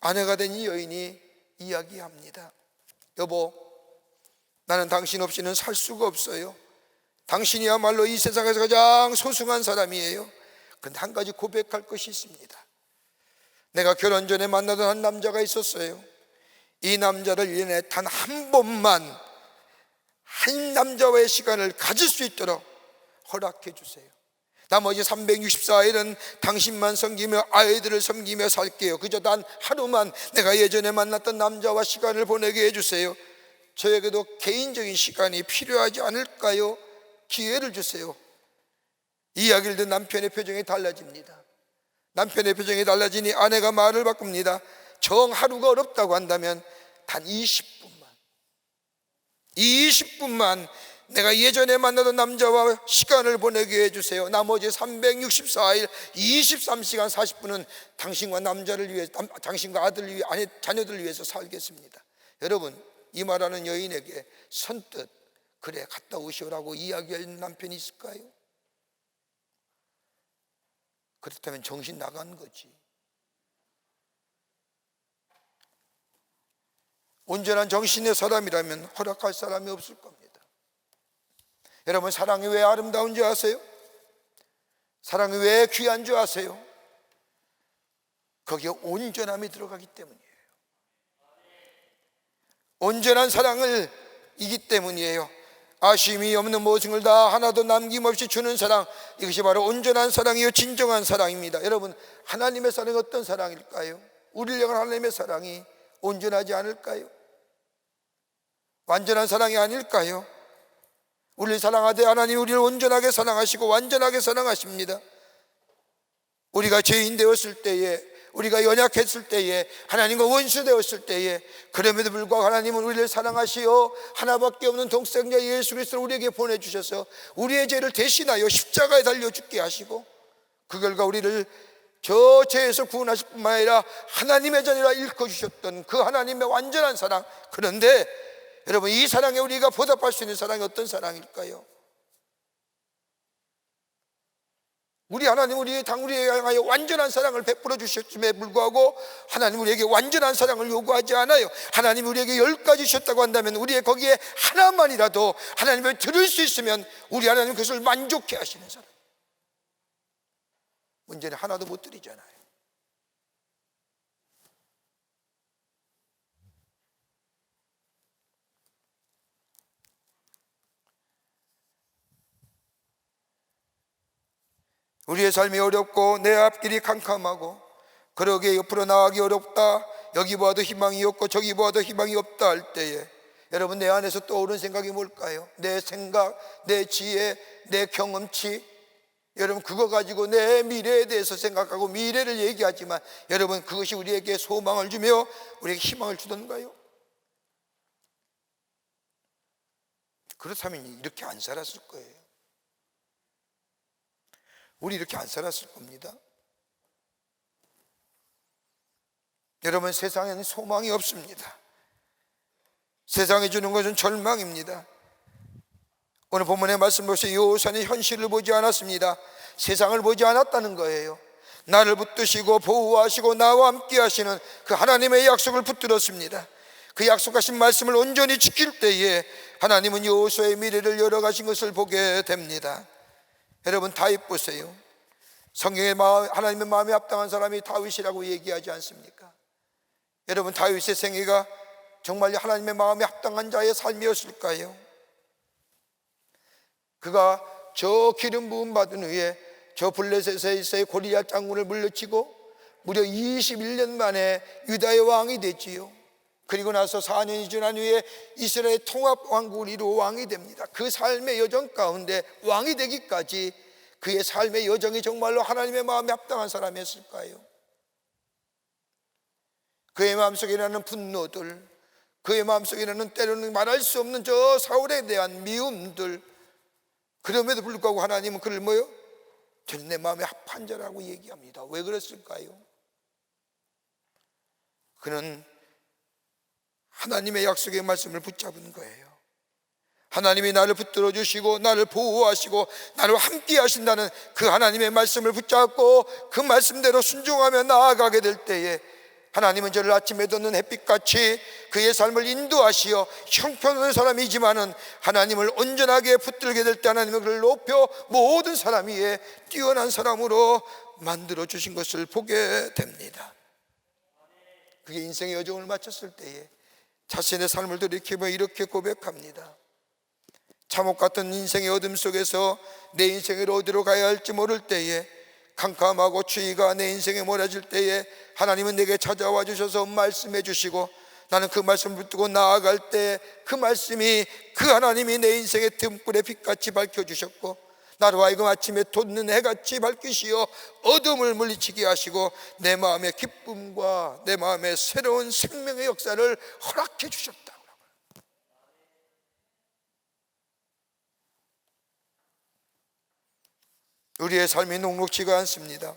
아내가 된 이 여인이 이야기합니다. 여보, 나는 당신 없이는 살 수가 없어요. 당신이야말로 이 세상에서 가장 소중한 사람이에요. 그런데 한 가지 고백할 것이 있습니다. 내가 결혼 전에 만나던 한 남자가 있었어요. 이 남자를 1년에 단 한 번만 한 남자와의 시간을 가질 수 있도록 허락해 주세요. 나머지 364일은 당신만 섬기며 아이들을 섬기며 살게요. 그저 단 하루만 내가 예전에 만났던 남자와 시간을 보내게 해주세요. 저에게도 개인적인 시간이 필요하지 않을까요? 기회를 주세요. 이 이야기를 듣는 남편의 표정이 달라집니다. 남편의 표정이 달라지니 아내가 말을 바꿉니다. 정 하루가 어렵다고 한다면 단 20분만 내가 예전에 만나던 남자와 시간을 보내게 해주세요. 나머지 364일 23시간 40분은 당신과 남자를 위해, 당신과 아들을 위해, 자녀들을 위해서 살겠습니다. 여러분, 이 말하는 여인에게 선뜻 그래 갔다 오시오라고 이야기할 남편이 있을까요? 그렇다면 정신 나간 거지. 온전한 정신의 사람이라면 허락할 사람이 없을 겁니다. 여러분, 사랑이 왜 아름다운 줄 아세요? 사랑이 왜 귀한 줄 아세요? 거기에 온전함이 들어가기 때문이에요. 온전한 사랑을 이기 때문이에요. 아쉬움이 없는 모든 걸 다 하나도 남김없이 주는 사랑, 이것이 바로 온전한 사랑이요 진정한 사랑입니다. 여러분, 하나님의 사랑이 어떤 사랑일까요? 우리를 향한 하나님의 사랑이 온전하지 않을까요? 완전한 사랑이 아닐까요? 우리를 사랑하되 하나님 우리를 온전하게 사랑하시고 완전하게 사랑하십니다. 우리가 죄인 되었을 때에, 우리가 연약했을 때에, 하나님과 원수 되었을 때에, 그럼에도 불구하고 하나님은 우리를 사랑하시어 하나밖에 없는 독생자 예수 그리스도를 우리에게 보내주셔서 우리의 죄를 대신하여 십자가에 달려 죽게 하시고, 그 결과 우리를 저 죄에서 구원하실 뿐만 아니라 하나님의 자녀라 일컬어주셨던 그 하나님의 완전한 사랑. 그런데 여러분, 이 사랑에 우리가 보답할 수 있는 사랑이 어떤 사랑일까요? 우리 하나님 우리에게 향하여 완전한 사랑을 베풀어 주셨음에 불구하고 하나님 우리에게 완전한 사랑을 요구하지 않아요. 하나님 우리에게 10가지 주셨다고 한다면 우리의 거기에 하나만이라도 하나님을 들을 수 있으면 우리 하나님 그것을 만족해 하시는 사람. 문제는 하나도 못 드리잖아요. 우리의 삶이 어렵고 내 앞길이 캄캄하고 그러기에 옆으로 나가기 어렵다, 여기 보아도 희망이 없고 저기 보아도 희망이 없다 할 때에 여러분, 내 안에서 떠오르는 생각이 뭘까요? 내 생각, 내 지혜, 내 경험치, 여러분 그거 가지고 내 미래에 대해서 생각하고 미래를 얘기하지만 여러분, 그것이 우리에게 소망을 주며 우리에게 희망을 주던가요? 그렇다면 이렇게 안 살았을 거예요. 우리 이렇게 안 살았을 겁니다. 여러분, 세상에는 소망이 없습니다. 세상이 주는 것은 절망입니다. 오늘 본문의 말씀 보세요. 여호수아는 현실을 보지 않았습니다. 세상을 보지 않았다는 거예요. 나를 붙드시고 보호하시고 나와 함께 하시는 그 하나님의 약속을 붙들었습니다. 그 약속하신 말씀을 온전히 지킬 때에 하나님은 여호수아의 미래를 열어가신 것을 보게 됩니다. 여러분, 다윗 보세요. 성경에 하나님의 마음에 합당한 사람이 다윗이라고 얘기하지 않습니까? 여러분, 다윗의 생애가 정말 하나님의 마음에 합당한 자의 삶이었을까요? 그가 저 기름 부음 받은 후에 저 블레셋에서의 고리앗 장군을 물리치고 무려 21년 만에 유다의 왕이 됐지요. 그리고 나서 4년이 지난 후에 이스라엘 통합 왕국을 이루어 왕이 됩니다. 그 삶의 여정 가운데 왕이 되기까지 그의 삶의 여정이 정말로 하나님의 마음에 합당한 사람이었을까요? 그의 마음속에 나는 분노들, 그의 마음속에 나는 때로는 말할 수 없는 저 사울에 대한 미움들, 그럼에도 불구하고 하나님은 그를 뭐요? 저는 내 마음에 합한 자라고 얘기합니다. 왜 그랬을까요? 그는 하나님의 약속의 말씀을 붙잡은 거예요. 하나님이 나를 붙들어 주시고 나를 보호하시고 나를 함께 하신다는 그 하나님의 말씀을 붙잡고 그 말씀대로 순종하며 나아가게 될 때에 하나님은 저를 아침에 돋는 햇빛같이 그의 삶을 인도하시어 형편없는 사람이지만은 하나님을 온전하게 붙들게 될 때 하나님은 그를 높여 모든 사람 위에 뛰어난 사람으로 만들어 주신 것을 보게 됩니다. 그게 인생의 여정을 마쳤을 때에 자신의 삶을 돌이키며 이렇게 고백합니다. 참혹 같은 인생의 어둠 속에서 내 인생을 어디로 가야 할지 모를 때에, 캄캄하고 추위가 내 인생에 몰아질 때에 하나님은 내게 찾아와 주셔서 말씀해 주시고 나는 그 말씀을 붙들고 나아갈 때 그 말씀이, 그 하나님이 내 인생의 등불의 빛같이 밝혀주셨고 나로 하여금 아침에 돋는 해같이 밝히시어 어둠을 물리치게 하시고 내 마음의 기쁨과 내 마음의 새로운 생명의 역사를 허락해 주셨다. 우리의 삶이 녹록지가 않습니다.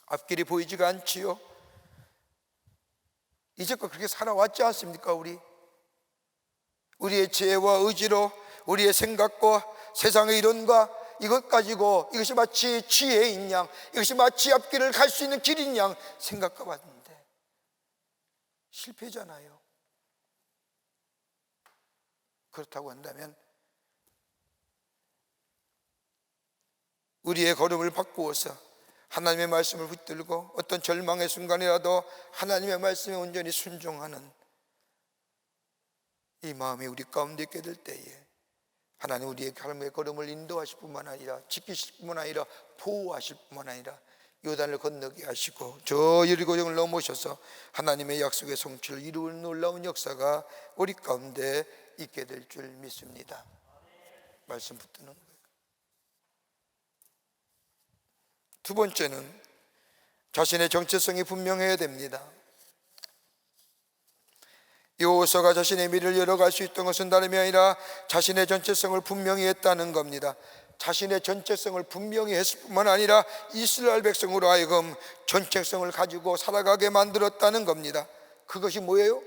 앞길이 보이지가 않지요. 이제껏 그렇게 살아왔지 않습니까? 우리의 지혜와 의지로 우리의 생각과 세상의 이론과 이것 가지고 이것이 마치 지혜인 양, 이것이 마치 앞길을 갈 수 있는 길인 양 생각해 봤는데 실패잖아요. 그렇다고 한다면 우리의 걸음을 바꾸어서 하나님의 말씀을 붙들고 어떤 절망의 순간이라도 하나님의 말씀에 온전히 순종하는 이 마음이 우리 가운데 있게 될 때에 하나님 우리의 삶의 걸음을 인도하실 뿐만 아니라 지키실 뿐만 아니라 보호하실 뿐만 아니라 요단을 건너게 하시고 저 여리고성을 넘으셔서 하나님의 약속의 성취를 이루는 놀라운 역사가 우리 가운데 있게 될 줄 믿습니다. 말씀 붙드는 거예요. 두 번째는 자신의 정체성이 분명해야 됩니다. 여호수아가 자신의 미래를 열어갈 수 있던 것은 다름이 아니라 자신의 정체성을 분명히 했다는 겁니다. 자신의 정체성을 분명히 했을 뿐만 아니라 이스라엘 백성으로 하여금 정체성을 가지고 살아가게 만들었다는 겁니다. 그것이 뭐예요?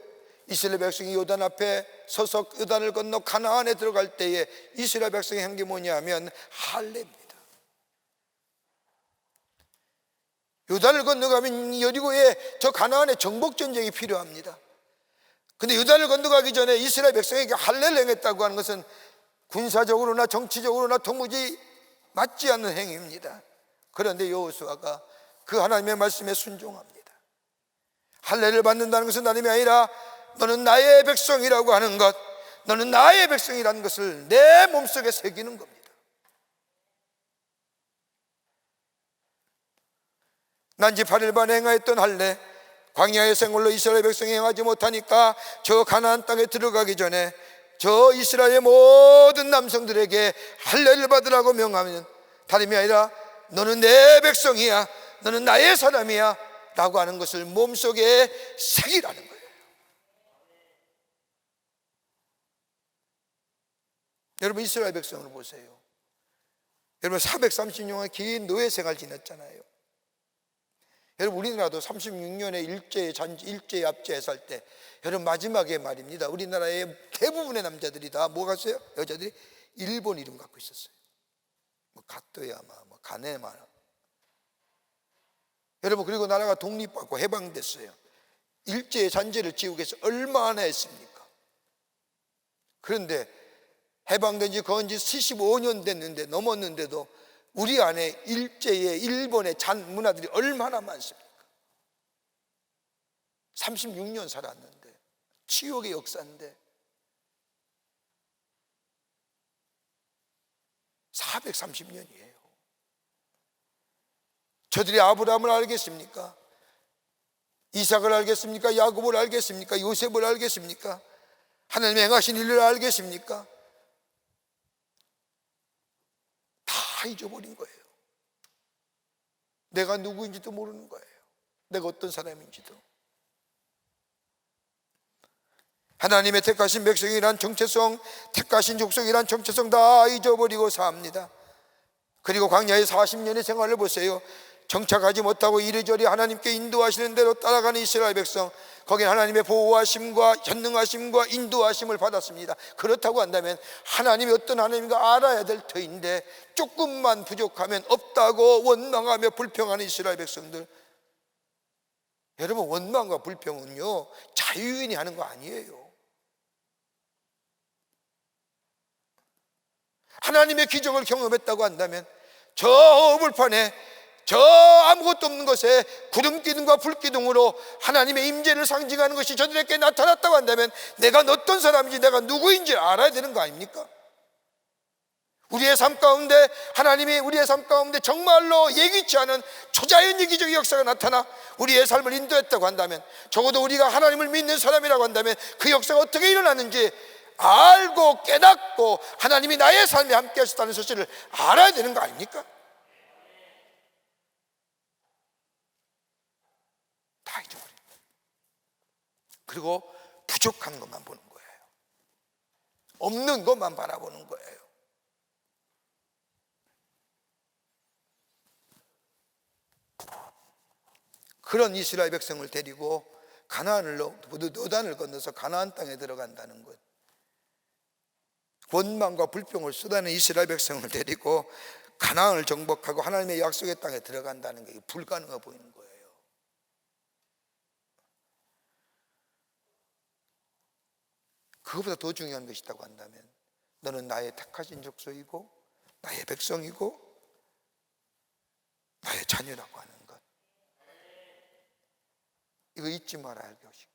이스라엘 백성이 요단 앞에 서서 요단을 건너 가나안에 들어갈 때에 이스라엘 백성이 한 게 뭐냐면 할례입니다. 요단을 건너가면 여리고에 저 가나안에 정복 전쟁이 필요합니다. 근데 요단을 건너가기 전에 이스라엘 백성에게 할례를 행했다고 하는 것은 군사적으로나 정치적으로나 도무지 맞지 않는 행위입니다. 그런데 여호수아가 그 하나님의 말씀에 순종합니다. 할례를 받는다는 것은 다름이 아니라 너는 나의 백성이라고 하는 것, 너는 나의 백성이라는 것을 내 몸속에 새기는 겁니다. 난지 8일 반 행하였던 할례, 광야의 생활로 이스라엘 백성이 행하지 못하니까 저 가나안 땅에 들어가기 전에 저 이스라엘의 모든 남성들에게 할례를 받으라고 명하면 다름이 아니라 너는 내 백성이야, 너는 나의 사람이야 라고 하는 것을 몸속에 새기라는 거예요. 여러분, 이스라엘 백성을 보세요. 여러분, 430년의 긴 노예 생활 지냈잖아요. 여러분 우리나라도 36년에 일제에 압제해서 할 때 여러분 마지막에 말입니다. 우리나라의 대부분의 남자들이 다 뭐 갔어요? 여자들이 일본 이름 갖고 있었어요. 뭐 가토야마, 뭐 가네마. 여러분 그리고 나라가 독립받고 해방됐어요. 일제의 잔재를 지우기 위해서 얼마나 했습니까? 그런데 해방된 지 거의 75년 됐는데 넘었는데도 우리 안에 일제의 일본의 잔 문화들이 얼마나 많습니까? 36년 살았는데 치욕의 역사인데 430년이에요. 저들이 아브라함을 알겠습니까? 이삭을 알겠습니까? 야곱을 알겠습니까? 요셉을 알겠습니까? 하나님 행하신 일을 알겠습니까? 다 잊어버린 거예요. 내가 누구인지도 모르는 거예요. 내가 어떤 사람인지도. 하나님의 택하신 백성이란 정체성, 택하신 족속이란 정체성 다 잊어버리고 삽니다. 그리고 광야의 40년의 생활을 보세요. 정착하지 못하고 이리저리 하나님께 인도하시는 대로 따라가는 이스라엘 백성, 거기는 하나님의 보호하심과 전능하심과 인도하심을 받았습니다. 그렇다고 한다면 하나님이 어떤 하나님인가 알아야 될 터인데 조금만 부족하면 없다고 원망하며 불평하는 이스라엘 백성들. 여러분 원망과 불평은요 자유인이 하는 거 아니에요. 하나님의 기적을 경험했다고 한다면 저 어불판에 저 아무것도 없는 것에 구름 기둥과 불 기둥으로 하나님의 임재를 상징하는 것이 저들에게 나타났다고 한다면 내가 어떤 사람인지 내가 누구인지 알아야 되는 거 아닙니까? 우리의 삶 가운데 하나님이 우리의 삶 가운데 정말로 예기치 않은 초자연의 기적의 역사가 나타나 우리의 삶을 인도했다고 한다면, 적어도 우리가 하나님을 믿는 사람이라고 한다면 그 역사가 어떻게 일어나는지 알고 깨닫고 하나님이 나의 삶에 함께 하셨다는 사실을 알아야 되는 거 아닙니까? 다 잊어버립니다. 그리고 부족한 것만 보는 거예요. 없는 것만 바라보는 거예요. 그런 이스라엘 백성을 데리고 요단을 건너서 가나안 땅에 들어간다는 것, 원망과 불평을 쏟아내는 이스라엘 백성을 데리고 가나안을 정복하고 하나님의 약속의 땅에 들어간다는 게 불가능해 보이는 거예요. 그것보다 더 중요한 것이 있다고 한다면 너는 나의 택하신 족속이고 나의 백성이고 나의 자녀라고 하는 것, 이거 잊지 말아야 할 것이고,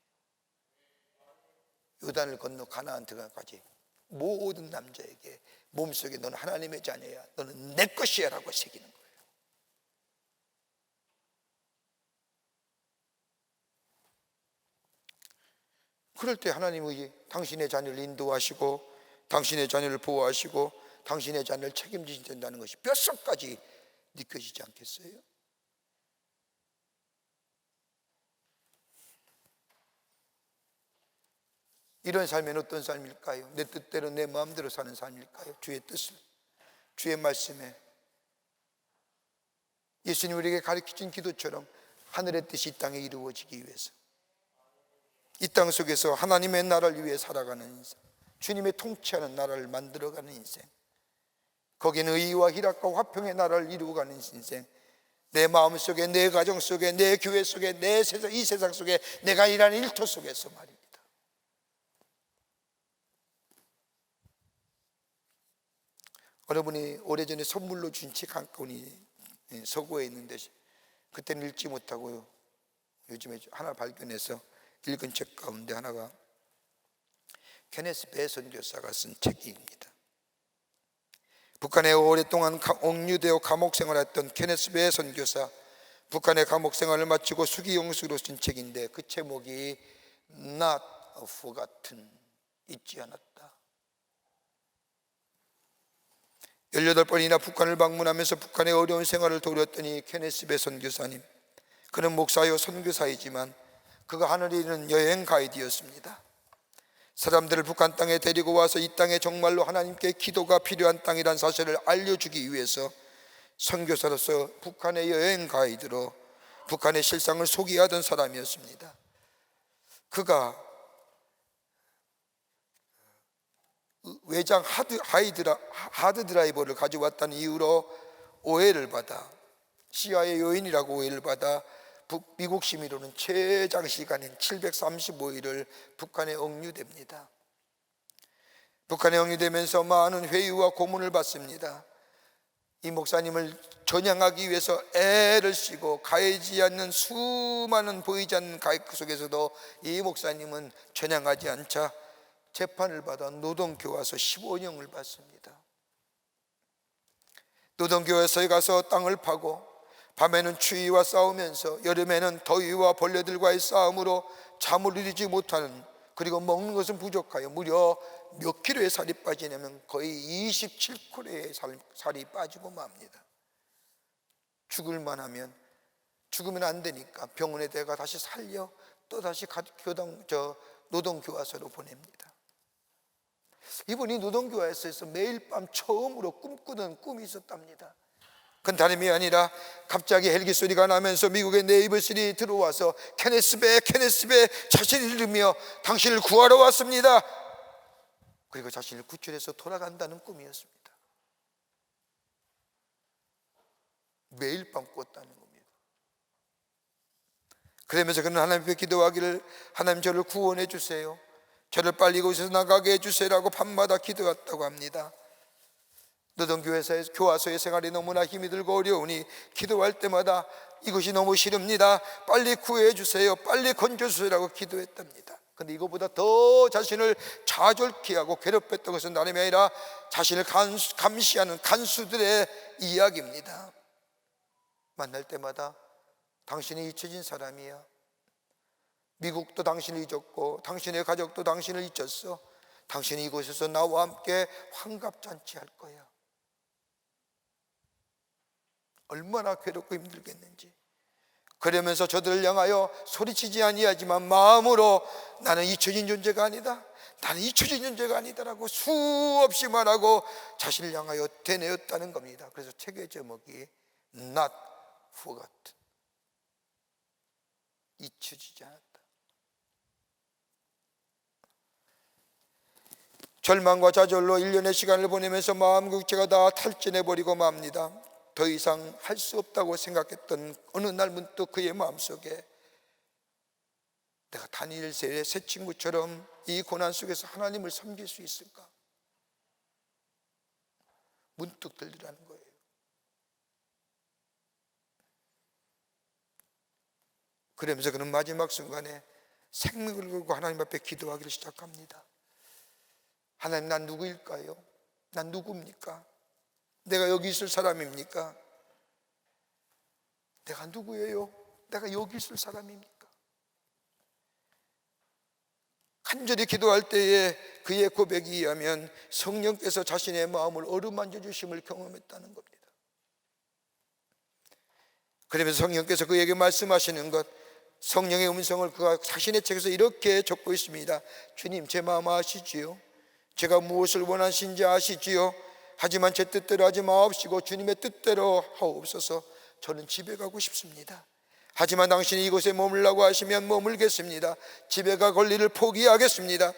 요단을 건너 가나안 들어가까지 모든 남자에게 몸속에 너는 하나님의 자녀야, 너는 내 것이야 라고 새기는 거예요. 그럴 때 하나님이 당신의 자녀를 인도하시고 당신의 자녀를 보호하시고 당신의 자녀를 책임지신다는 것이 뼛속까지 느껴지지 않겠어요? 이런 삶은 어떤 삶일까요? 내 뜻대로 내 마음대로 사는 삶일까요? 주의 뜻을, 주의 말씀에 예수님 우리에게 가르치신 기도처럼 하늘의 뜻이 이 땅에 이루어지기 위해서 이 땅 속에서 하나님의 나라를 위해 살아가는 인생, 주님의 통치하는 나라를 만들어가는 인생, 거기는 의와 희락과 화평의 나라를 이루어가는 인생, 내 마음 속에, 내 가정 속에, 내 교회 속에, 내 세상, 이 세상 속에, 내가 일하는 일터 속에서 말입니다. 여러분이 오래전에 선물로 준 책 한 권이 서고에 있는데 그때는 읽지 못하고 요즘에 하나 발견해서 읽은 책 가운데 하나가 케네스 배 선교사가 쓴 책입니다. 북한에 오랫동안 옥류되어 감옥 생활했던 케네스 배 선교사, 북한의 감옥 생활을 마치고 수기용수로 쓴 책인데 그 제목이 Not Forgotten, 잊지 않았다. 18번이나 북한을 방문하면서 북한의 어려운 생활을 도렸더니 케네스 배 선교사님, 그는 목사요 선교사이지만 그가 하늘에 있는 여행 가이드였습니다. 사람들을 북한 땅에 데리고 와서 이 땅에 정말로 하나님께 기도가 필요한 땅이란 사실을 알려주기 위해서 선교사로서 북한의 여행 가이드로 북한의 실상을 소개하던 사람이었습니다. 그가 외장 하드 드라이버를 가져왔다는 이유로 오해를 받아, CIA 요인이라고 오해를 받아 미국 심의로는 최장시간인 735일을 북한에 억류됩니다. 북한에 억류되면서 많은 회유와 고문을 받습니다. 이 목사님을 전향하기 위해서 애를 쓰고 가해지 않는 수많은 보이지 않는 가해 속에서도 이 목사님은 전향하지 않자 재판을 받아 노동교화소 15년을 받습니다. 노동교화소에 가서 땅을 파고 밤에는 추위와 싸우면서 여름에는 더위와 벌레들과의 싸움으로 잠을 이루지 못하는, 그리고 먹는 것은 부족하여 무려 몇 킬로의 살이 빠지냐면 거의 27kg의 살이 빠지고 맙니다. 죽을만 하면, 죽으면 안 되니까 병원에 대가 다시 살려 또 다시 노동교화소로 보냅니다. 이분이 노동교화소에서 매일 밤 처음으로 꿈꾸던 꿈이 있었답니다. 그건 다름이 아니라 갑자기 헬기 소리가 나면서 미국의 네이버실이 들어와서 케네스베 자신을 이르며 당신을 구하러 왔습니다. 그리고 자신을 구출해서 돌아간다는 꿈이었습니다. 매일 밤 꿨다는 겁니다. 그러면서 그는 하나님 앞에 기도하기를, 하나님 저를 구원해 주세요, 저를 빨리 이곳에서 나가게 해주세요라고 밤마다 기도했다고 합니다. 노동교화소의 생활이 너무나 힘이 들고 어려우니 기도할 때마다 이것이 너무 싫습니다, 빨리 구해 주세요, 빨리 건져 주세요라고 기도했답니다. 그런데 이거보다 더 자신을 좌절케 하고 괴롭혔던 것은 다름이 아니라 자신을 감시하는 간수들의 이야기입니다. 만날 때마다 당신이 잊혀진 사람이야, 미국도 당신을 잊었고 당신의 가족도 당신을 잊었어, 당신이 이곳에서 나와 함께 환갑잔치 할 거야. 얼마나 괴롭고 힘들겠는지. 그러면서 저들을 향하여 소리치지 아니하지만 마음으로 나는 잊혀진 존재가 아니다, 나는 잊혀진 존재가 아니다라고 수없이 말하고 자신을 향하여 되뇌었다는 겁니다. 그래서 책의 제목이 Not Forgotten, 잊혀지지 않았다. 절망과 좌절로 1년의 시간을 보내면서 마음 육체가 다 탈진해버리고 맙니다. 더 이상 할 수 없다고 생각했던 어느 날 문득 그의 마음속에 내가 다니엘의 새 친구처럼 이 고난 속에서 하나님을 섬길 수 있을까? 문득 들리라는 거예요. 그러면서 그는 마지막 순간에 생명을 걸고 하나님 앞에 기도하기를 시작합니다. 하나님, 난 누구일까요? 난 누굽니까? 내가 여기 있을 사람입니까? 내가 누구예요? 내가 여기 있을 사람입니까? 간절히 기도할 때에 그의 고백에 의하면 성령께서 자신의 마음을 어루만져 주심을 경험했다는 겁니다. 그러면서 성령께서 그에게 말씀하시는 것, 성령의 음성을 그가 자신의 책에서 이렇게 적고 있습니다. 주님, 제 마음 아시지요? 제가 무엇을 원하신지 아시지요? 하지만 제 뜻대로 하지 마옵시고 주님의 뜻대로 하옵소서. 저는 집에 가고 싶습니다. 하지만 당신이 이곳에 머물라고 하시면 머물겠습니다. 집에 가 권리를 포기하겠습니다.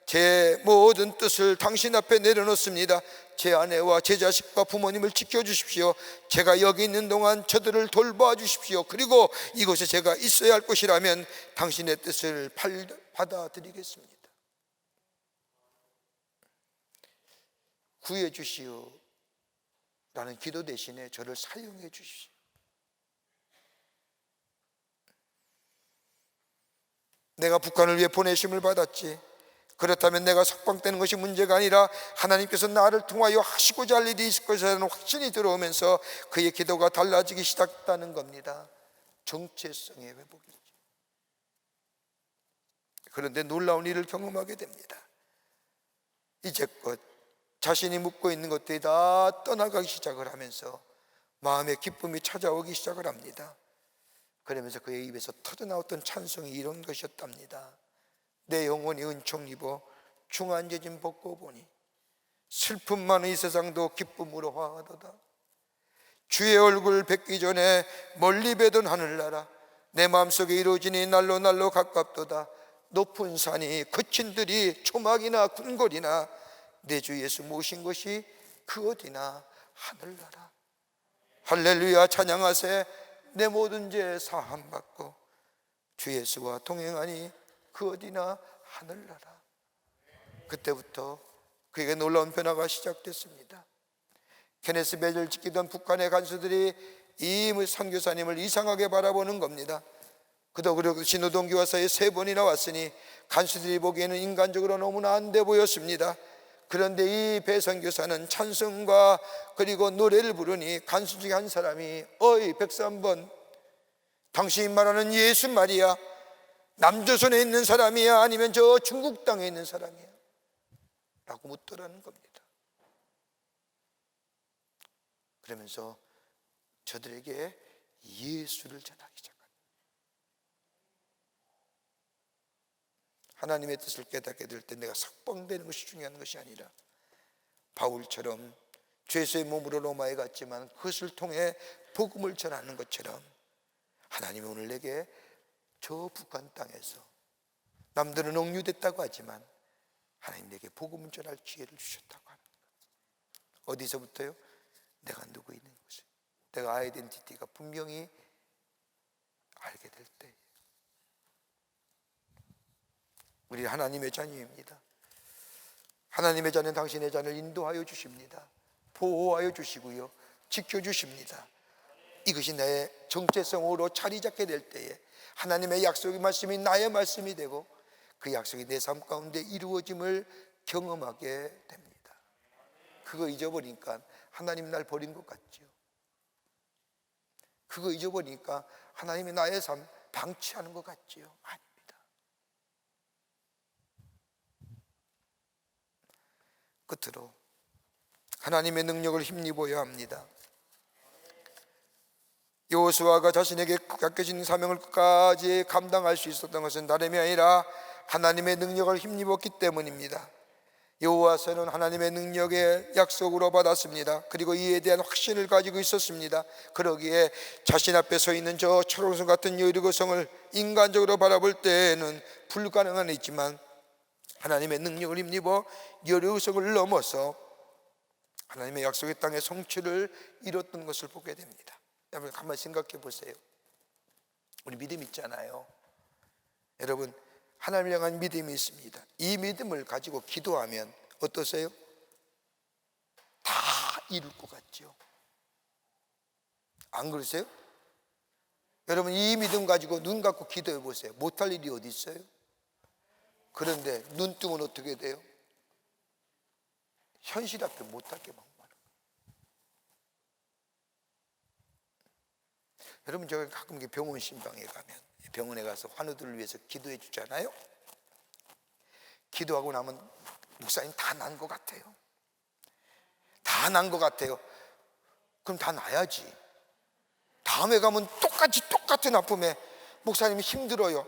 제 모든 뜻을 당신 앞에 내려놓습니다. 제 아내와 제 자식과 부모님을 지켜주십시오. 제가 여기 있는 동안 저들을 돌봐 주십시오. 그리고 이곳에 제가 있어야 할 곳이라면 당신의 뜻을 받아들이겠습니다. 구해 주시오 라는 기도 대신에 저를 사용해 주십시오. 내가 북한을 위해 보내심을 받았지, 그렇다면 내가 석방되는 것이 문제가 아니라 하나님께서 나를 통하여 하시고자 할 일이 있을 것이라는 확신이 들어오면서 그의 기도가 달라지기 시작했다는 겁니다. 정체성의 회복이죠. 그런데 놀라운 일을 경험하게 됩니다. 이제껏 자신이 묻고 있는 것들이 다 떠나가기 시작을 하면서 마음의 기쁨이 찾아오기 시작을 합니다. 그러면서 그의 입에서 터져나왔던 찬송이 이런 것이었답니다. 내 영혼이 은총 입어 중한죄짐 벗고 보니 슬픔 많은 이 세상도 기쁨으로 화하도다. 주의 얼굴 뵙기 전에 멀리 뵈던 하늘나라 내 마음속에 이루어지니 날로 날로 가깝도다. 높은 산이 거친 들이 초막이나 궁궐이나 내 주 예수 모신 것이 그 어디나 하늘나라. 할렐루야 찬양하세. 내 모든 죄 사함 받고 주 예수와 동행하니 그 어디나 하늘나라. 그때부터 그에게 놀라운 변화가 시작됐습니다. 케네스 매를 지키던 북한의 간수들이 이 선교사님을 이상하게 바라보는 겁니다. 그도 그렇고 신호동 교화사에 3번이나 왔으니 간수들이 보기에는 인간적으로 너무나 안 돼 보였습니다. 그런데 이 배 선교사는 찬송과 그리고 노래를 부르니 간수 중에 한 사람이 어이 103번 당신이 말하는 예수 말이야? 남조선에 있는 사람이야? 아니면 저 중국 땅에 있는 사람이야? 라고 묻더라는 겁니다. 그러면서 저들에게 예수를 전하기 시작합니다. 하나님의 뜻을 깨닫게 될 때 내가 석방되는 것이 중요한 것이 아니라 바울처럼 죄수의 몸으로 로마에 갔지만 그것을 통해 복음을 전하는 것처럼 하나님이 오늘 내게 저 북한 땅에서 남들은 억류됐다고 하지만 하나님 내게 복음을 전할 기회를 주셨다고 하는 거예요. 어디서부터요? 내가 누구 있는 곳에, 내가 아이덴티티가 분명히 알게 될 때, 우리 하나님의 자녀입니다. 하나님의 자녀는 당신의 자녀를 인도하여 주십니다. 보호하여 주시고요, 지켜주십니다. 이것이 내 정체성으로 자리 잡게 될 때에 하나님의 약속의 말씀이 나의 말씀이 되고 그 약속이 내 삶 가운데 이루어짐을 경험하게 됩니다. 그거 잊어버리니까 하나님 날 버린 것 같죠. 그거 잊어버리니까 하나님이 나의 삶 방치하는 것 같죠. 아닙니다. 끝으로 하나님의 능력을 힘입어야 합니다. 여호수아가 자신에게 맡겨진 사명을 끝까지 감당할 수 있었던 것은 다름이 아니라 하나님의 능력을 힘입었기 때문입니다. 여호와서는 하나님의 능력의 약속으로 받았습니다. 그리고 이에 대한 확신을 가지고 있었습니다. 그러기에 자신 앞에 서 있는 저 초록성 같은 여리고성을 인간적으로 바라볼 때에는 불가능한 있지만 하나님의 능력을 힘입어 여리고성을 넘어서 하나님의 약속의 땅의 성취를 이뤘던 것을 보게 됩니다. 여러분 한번 생각해 보세요. 우리 믿음 있잖아요. 여러분 하나님을 향한 믿음이 있습니다. 이 믿음을 가지고 기도하면 어떠세요? 다 이룰 것 같죠? 안 그러세요? 여러분 이 믿음 가지고 눈 감고 기도해 보세요. 못할 일이 어디 있어요? 그런데 눈 뜨면 어떻게 돼요? 현실 앞에 못할 게 많아요. 여러분 제가 가끔 병원 신방에 가면 병원에 가서 환우들을 위해서 기도해 주잖아요. 기도하고 나면 목사님 다 난 것 같아요. 다 난 것 같아요. 그럼 다 나야지. 다음에 가면 똑같이 똑같은 아픔에 목사님이 힘들어요.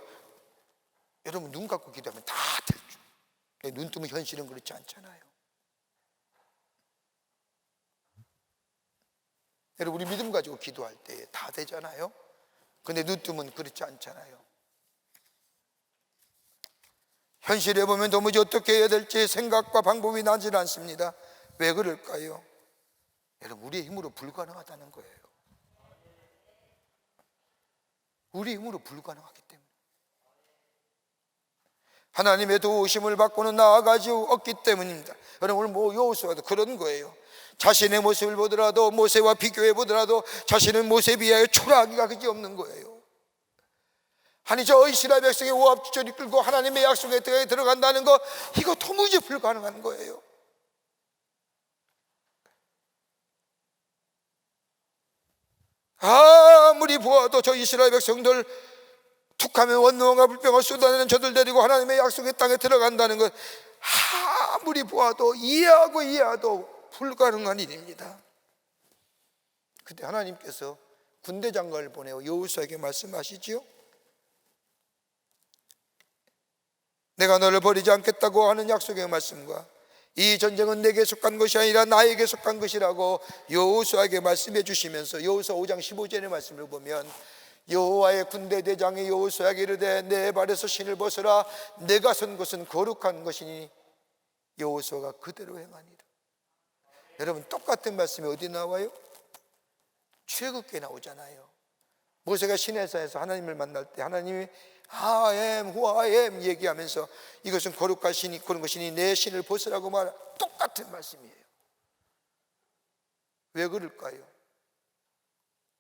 여러분 눈 감고 기도하면 다 될 줄. 눈 뜨면 현실은 그렇지 않잖아요. 여러분 우리 믿음 가지고 기도할 때 다 되잖아요. 근데 눈 뜨면 그렇지 않잖아요. 현실에 보면 도무지 어떻게 해야 될지 생각과 방법이 나질 않습니다. 왜 그럴까요? 여러분 우리의 힘으로 불가능하다는 거예요. 우리 힘으로 불가능하기 때문에 하나님의 도우심을 받고는 나아가지 없기 때문입니다. 여러분 오늘 여호수아도 그런 거예요. 자신의 모습을 보더라도 모세와 비교해 보더라도 자신은 모세에 비하여 초라하기가 그지 없는 거예요. 아니 저 이스라엘 백성의 오합지졸이 끌고 하나님의 약속에 들어간다는 거 이거 도무지 불가능한 거예요. 아무리 보아도 저 이스라엘 백성들 툭하면 원노원과 불병을 쏟아내는 저들 데리고 하나님의 약속의 땅에 들어간다는 것 아무리 보아도 이해하도 불가능한 일입니다. 그때 하나님께서 군대 장관을 보내어 여호수아에게 말씀하시지요. 내가 너를 버리지 않겠다고 하는 약속의 말씀과 이 전쟁은 내게 속한 것이 아니라 나에게 속한 것이라고 여호수아에게 말씀해 주시면서 여호수아 5장 15절의 말씀을 보면 여호와의 군대 대장이 여호수아에게 이르되 내 발에서 신을 벗으라 내가 선 곳은 거룩한 것이니 여호수아가 그대로 행하니라. 여러분, 똑같은 말씀이 어디 나와요? 출애굽기에 나오잖아요. 모세가 시내산에서 하나님을 만날 때 하나님이 후아엠 얘기하면서 이것은 거룩한 것이니 내 신을 벗으라고 말. 똑같은 말씀이에요. 왜 그럴까요?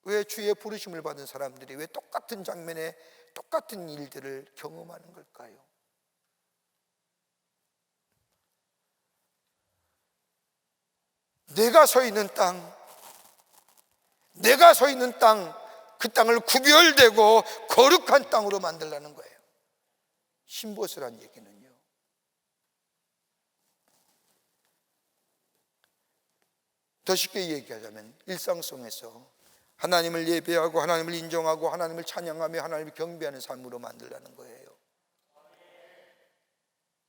왜 주의 부르심을 받은 사람들이 왜 똑같은 장면에 똑같은 일들을 경험하는 걸까요? 내가 서 있는 땅, 그 땅을 구별되고 거룩한 땅으로 만들라는 거예요. 신벗으란 얘기는요, 더 쉽게 얘기하자면 일상 속에서 하나님을 예배하고 하나님을 인정하고 하나님을 찬양하며 하나님을 경배하는 삶으로 만들라는 거예요.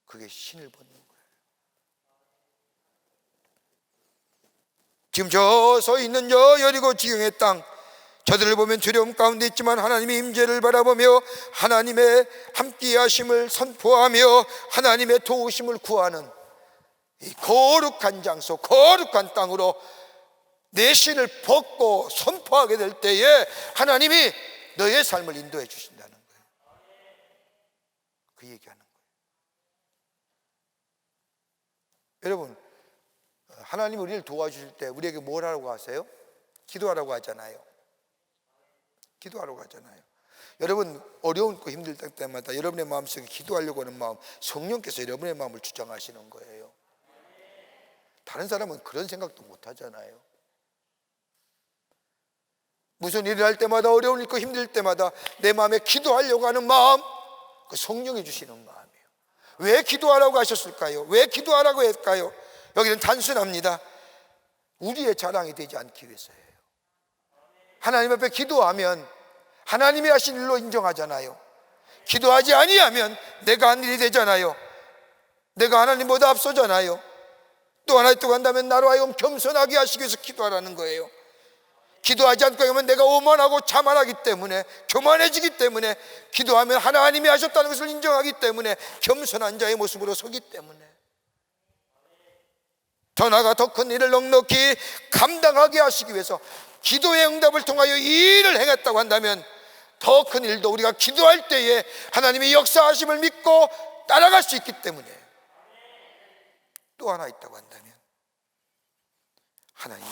그게 신을 벗는 거예요. 지금 저 서 있는 여리고 지경의 땅, 저들을 보면 두려움 가운데 있지만 하나님의 임재를 바라보며 하나님의 함께하심을 선포하며 하나님의 도우심을 구하는 이 거룩한 장소, 거룩한 땅으로 내 신을 벗고 선포하게 될 때에 하나님이 너의 삶을 인도해 주신다는 거예요. 그 얘기하는 거예요. 여러분, 하나님 우리를 도와주실 때 우리에게 뭘 하라고 하세요? 기도하라고 하잖아요. 기도하라고 하잖아요. 여러분, 어려운 거 힘들 때마다 여러분의 마음속에 기도하려고 하는 마음, 성령께서 여러분의 마음을 주장하시는 거예요. 다른 사람은 그런 생각도 못 하잖아요. 무슨 일을 할 때마다, 어려운 일 있고 힘들 때마다 내 마음에 기도하려고 하는 마음, 그 성령이 주시는 마음이에요. 왜 기도하라고 하셨을까요? 왜 기도하라고 했을까요? 여기는 단순합니다. 우리의 자랑이 되지 않기 위해서예요. 하나님 앞에 기도하면 하나님이 하신 일로 인정하잖아요. 기도하지 아니하면 내가 한 일이 되잖아요. 내가 하나님보다 앞서잖아요. 또 하나 또 한다면 나로 하여금 겸손하게 하시기 위해서 기도하라는 거예요. 기도하지 않고 하면 내가 오만하고 자만하기 때문에, 교만해지기 때문에, 기도하면 하나님이 하셨다는 것을 인정하기 때문에 겸손한 자의 모습으로 서기 때문에, 더 나아가 더 큰 일을 넉넉히 감당하게 하시기 위해서 기도의 응답을 통하여 이 일을 행했다고 한다면 더 큰 일도 우리가 기도할 때에 하나님의 역사하심을 믿고 따라갈 수 있기 때문에, 또 하나 있다고 한다면 하나님을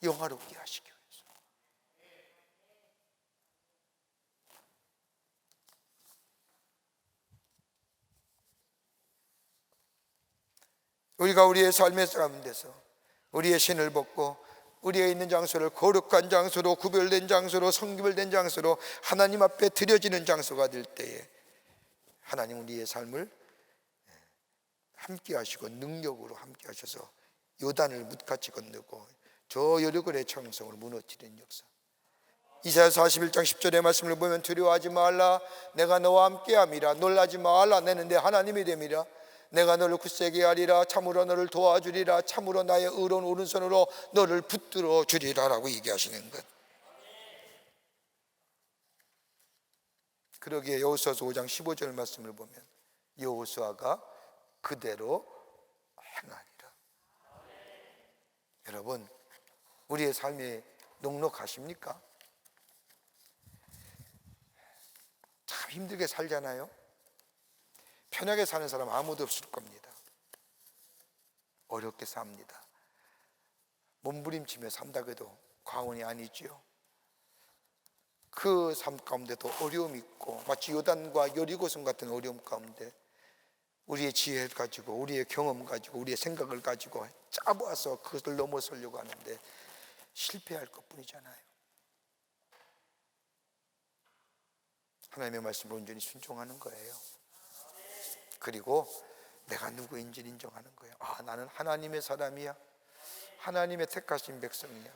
영화롭게 하시기 위해서. 우리가 우리의 삶의 가운데서 우리의 신을 벗고 우리의 있는 장소를 거룩한 장소로, 구별된 장소로, 성기별된 장소로 하나님 앞에 드려지는 장소가 될 때에 하나님 우리의 삶을 함께 하시고 능력으로 함께 하셔서 요단을 뭇같이 건너고 저 여리고의 청성을 무너뜨리는 역사. 이사야서 41장 10절의 말씀을 보면 두려워하지 말라, 내가 너와 함께함이라. 놀라지 말라, 내는 내 하나님이 됨이라. 내가 너를 굳세게 하리라. 참으로 너를 도와주리라. 참으로 나의 의로운 오른손으로 너를 붙들어 주리라 라고 얘기하시는 것. 그러기에 여호수아서 5장 15절 말씀을 보면 여호수아가 그대로 행하리라. 여러분, 우리의 삶이 녹록하십니까? 참 힘들게 살잖아요. 편하게 사는 사람 아무도 없을 겁니다. 어렵게 삽니다. 몸부림치며 산다고 해도 과언이 아니지요. 그 삶 가운데도 어려움이 있고, 마치 요단과 여리고성 같은 어려움 가운데 우리의 지혜를 가지고, 우리의 경험 가지고, 우리의 생각을 가지고 짜보아서 그것을 넘어서려고 하는데 실패할 것뿐이잖아요. 하나님의 말씀을 온전히 순종하는 거예요. 그리고 내가 누구인지 인정하는 거예요. 아, 나는 하나님의 사람이야. 하나님의 택하신 백성이야.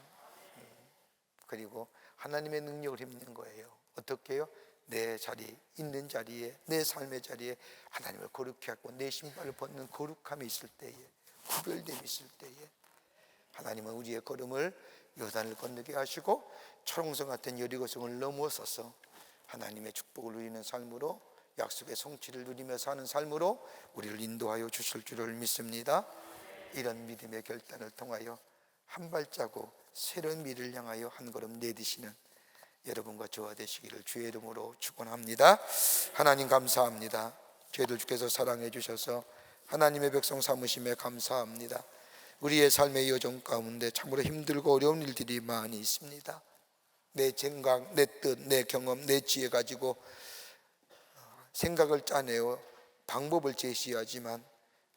그리고 하나님의 능력을 힘는 거예요. 어떻게 해요? 내 자리, 있는 자리에, 내 삶의 자리에 하나님을 거룩히 하고 내 신발을 벗는 거룩함이 있을 때에 구별됨이 있을 때에 하나님은 우리의 걸음을 요단을 건너게 하시고 초롱성 같은 여리고성을 넘어서서 하나님의 축복을 누리는 삶으로, 약속의 성취를 누리며 사는 삶으로 우리를 인도하여 주실 줄을 믿습니다. 이런 믿음의 결단을 통하여 한 발자국 새로운 미래를 향하여 한 걸음 내디시는 여러분과 저와 되시기를 주의 이름으로 축원합니다. 하나님 감사합니다. 저희들 주께서 사랑해 주셔서 하나님의 백성 삼으심에 감사합니다. 우리의 삶의 여정 가운데 참으로 힘들고 어려운 일들이 많이 있습니다. 내 생각, 내 뜻, 내 경험, 내 지혜 가지고 생각을 짜내어 방법을 제시하지만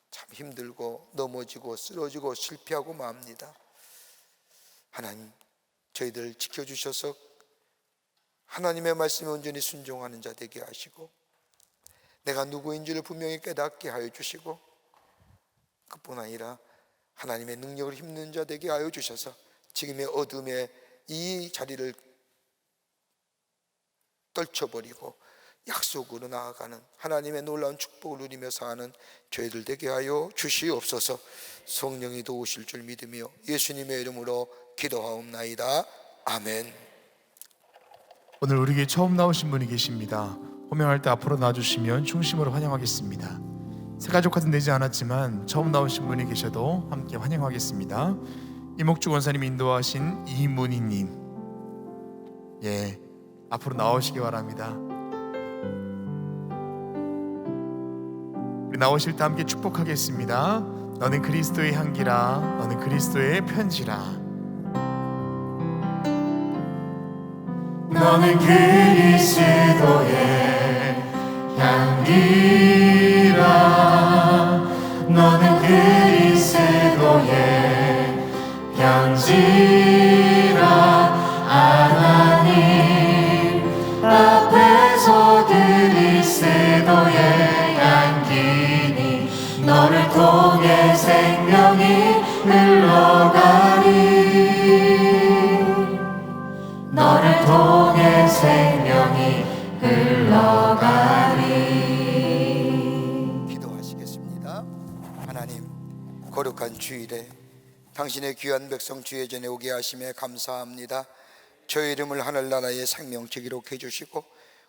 참 힘들고 넘어지고 쓰러지고 실패하고 맙니다. 하나님, 저희들 지켜주셔서 하나님의 말씀에 온전히 순종하는 자 되게 하시고 내가 누구인지를 분명히 깨닫게 하여 주시고 그뿐 아니라 하나님의 능력을 힘든 자 되게 하여 주셔서 지금의 어둠의 이 자리를 떨쳐버리고 약속으로 나아가는 하나님의 놀라운 축복을 누리며 사는 저희들 되게 하여 주시옵소서. 성령이 도우실 줄 믿으며 예수님의 이름으로 기도하옵나이다. 아멘. 오늘 우리 교회 처음 나오신 분이 계십니다. 호명할 때 앞으로 나와주시면 중심으로 환영하겠습니다. 새가족화는 되지 않았지만 처음 나오신 분이 계셔도 함께 환영하겠습니다. 이목주 권사님이 인도하신 이문희님, 예, 앞으로 나오시기 바랍니다. 우리 나오실 때 함께 축복하겠습니다. 너는 그리스도의 향기라, 너는 그리스도의 편지라. 너는 그리스도의 향기라, 너는 그리스도의 편지라. 하나님 앞에서 그리스도의 향기니 너를 통해 생명이 흘러가리, 너를 통해 생명이 흘러가리. 기도하시겠습니다. 하나님, 거룩한 주일에 당신의 귀한 백성 주의 전에 오게 하심에 감사합니다. 저희 이름을 하늘나라의 생명책 기록해 주시고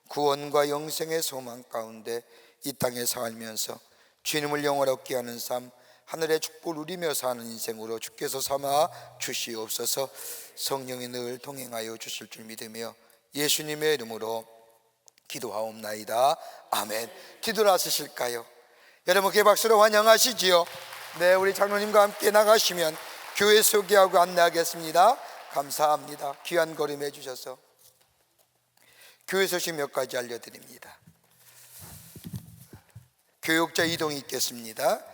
구원과 영생의 소망 가운데 이 땅에 살면서 주님을 영원롭게 하는 삶, 하늘의 축복을 누리며 사는 인생으로 주께서 삼아 주시옵소서. 성령이 늘 동행하여 주실 줄 믿으며 예수님의 이름으로 기도하옵나이다. 아멘. 기도를 하실까요? 여러분 그 박수로 환영하시지요. 네, 우리 장로님과 함께 나가시면 교회 소개하고 안내하겠습니다. 감사합니다. 귀한 걸음해 주셔서 교회 소식 몇 가지 알려드립니다. 교육자 이동이 있겠습니다.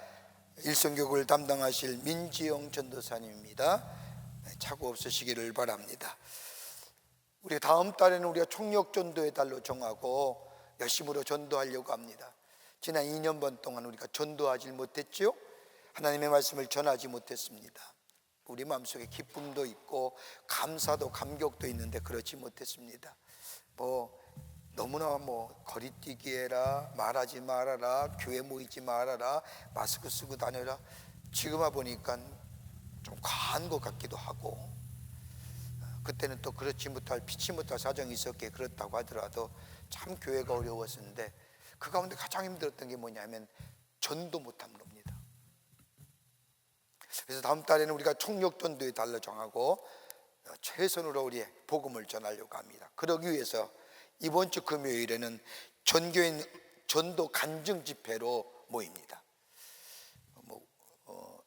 일성교육을 담당하실 민지영 전도사님입니다. 착오 없으시기를 바랍니다. 우리 다음 달에는 우리가 총력전도의 달로 정하고 열심으로 전도하려고 합니다. 지난 2년 반 동안 우리가 전도하지 못했죠. 하나님의 말씀을 전하지 못했습니다. 우리 마음속에 기쁨도 있고 감사도 감격도 있는데 그렇지 못했습니다. 너무나 거리뛰기 해라, 말하지 말아라, 교회 모이지 말아라, 마스크 쓰고 다녀라. 지금 와보니까 좀 과한 것 같기도 하고, 그때는 또 그렇지 못할 피치 못할 사정이 있었기에 그렇다고 하더라도 참 교회가 어려웠었는데 그 가운데 가장 힘들었던 게 뭐냐면 전도 못한 겁니다. 그래서 다음 달에는 우리가 총력전도의 달로 정하고 최선으로 우리의 복음을 전하려고 합니다. 그러기 위해서 이번 주 금요일에는 전교인 전도 간증 집회로 모입니다.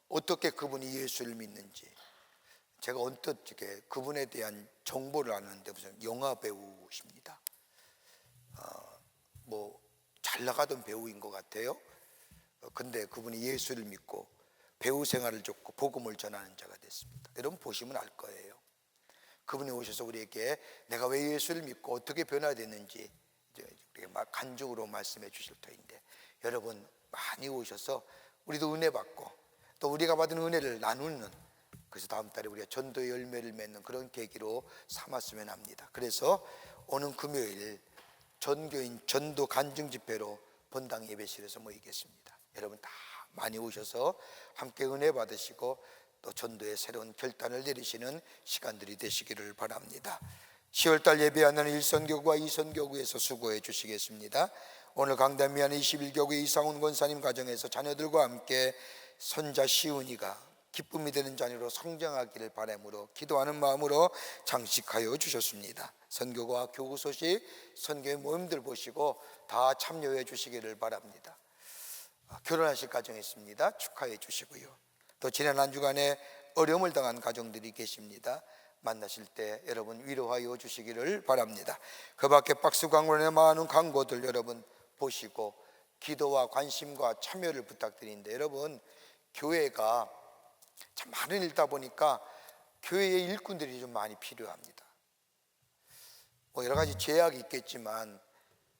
어떻게 그분이 예수를 믿는지 제가 언뜻 그분에 대한 정보를 아는데 무슨 영화 배우십니다. 잘 나가던 배우인 것 같아요. 근데 그분이 예수를 믿고 배우 생활을 줬고 복음을 전하는 자가 됐습니다. 여러분 보시면 알 거예요. 그분이 오셔서 우리에게 내가 왜 예수를 믿고 어떻게 변화됐는지 간증으로 말씀해 주실 터인데, 여러분 많이 오셔서 우리도 은혜 받고 또 우리가 받은 은혜를 나누는, 그래서 다음 달에 우리가 전도의 열매를 맺는 그런 계기로 삼았으면 합니다. 그래서 오는 금요일 전교인 전도 간증 집회로 본당 예배실에서 모이겠습니다. 여러분 다 많이 오셔서 함께 은혜 받으시고 또 전도의 새로운 결단을 내리시는 시간들이 되시기를 바랍니다. 10월달 예배하는 일선교구와 이선교구에서 수고해 주시겠습니다. 오늘 강단미안의 21교구 이상훈 권사님 가정에서 자녀들과 함께 손자 시훈이가 기쁨이 되는 자녀로 성장하기를 바람으로 기도하는 마음으로 장식하여 주셨습니다. 선교과 교구 소식, 선교의 모임들 보시고 다 참여해 주시기를 바랍니다. 결혼하실 가정이 있습니다. 축하해 주시고요. 또 지난 한 주간에 어려움을 당한 가정들이 계십니다. 만나실 때 여러분 위로하여 주시기를 바랍니다. 그 밖에 박스광원에 많은 광고들 여러분 보시고 기도와 관심과 참여를 부탁드리는데, 여러분 교회가 참 많은 일다 보니까 교회의 일꾼들이 좀 많이 필요합니다. 여러 가지 제약이 있겠지만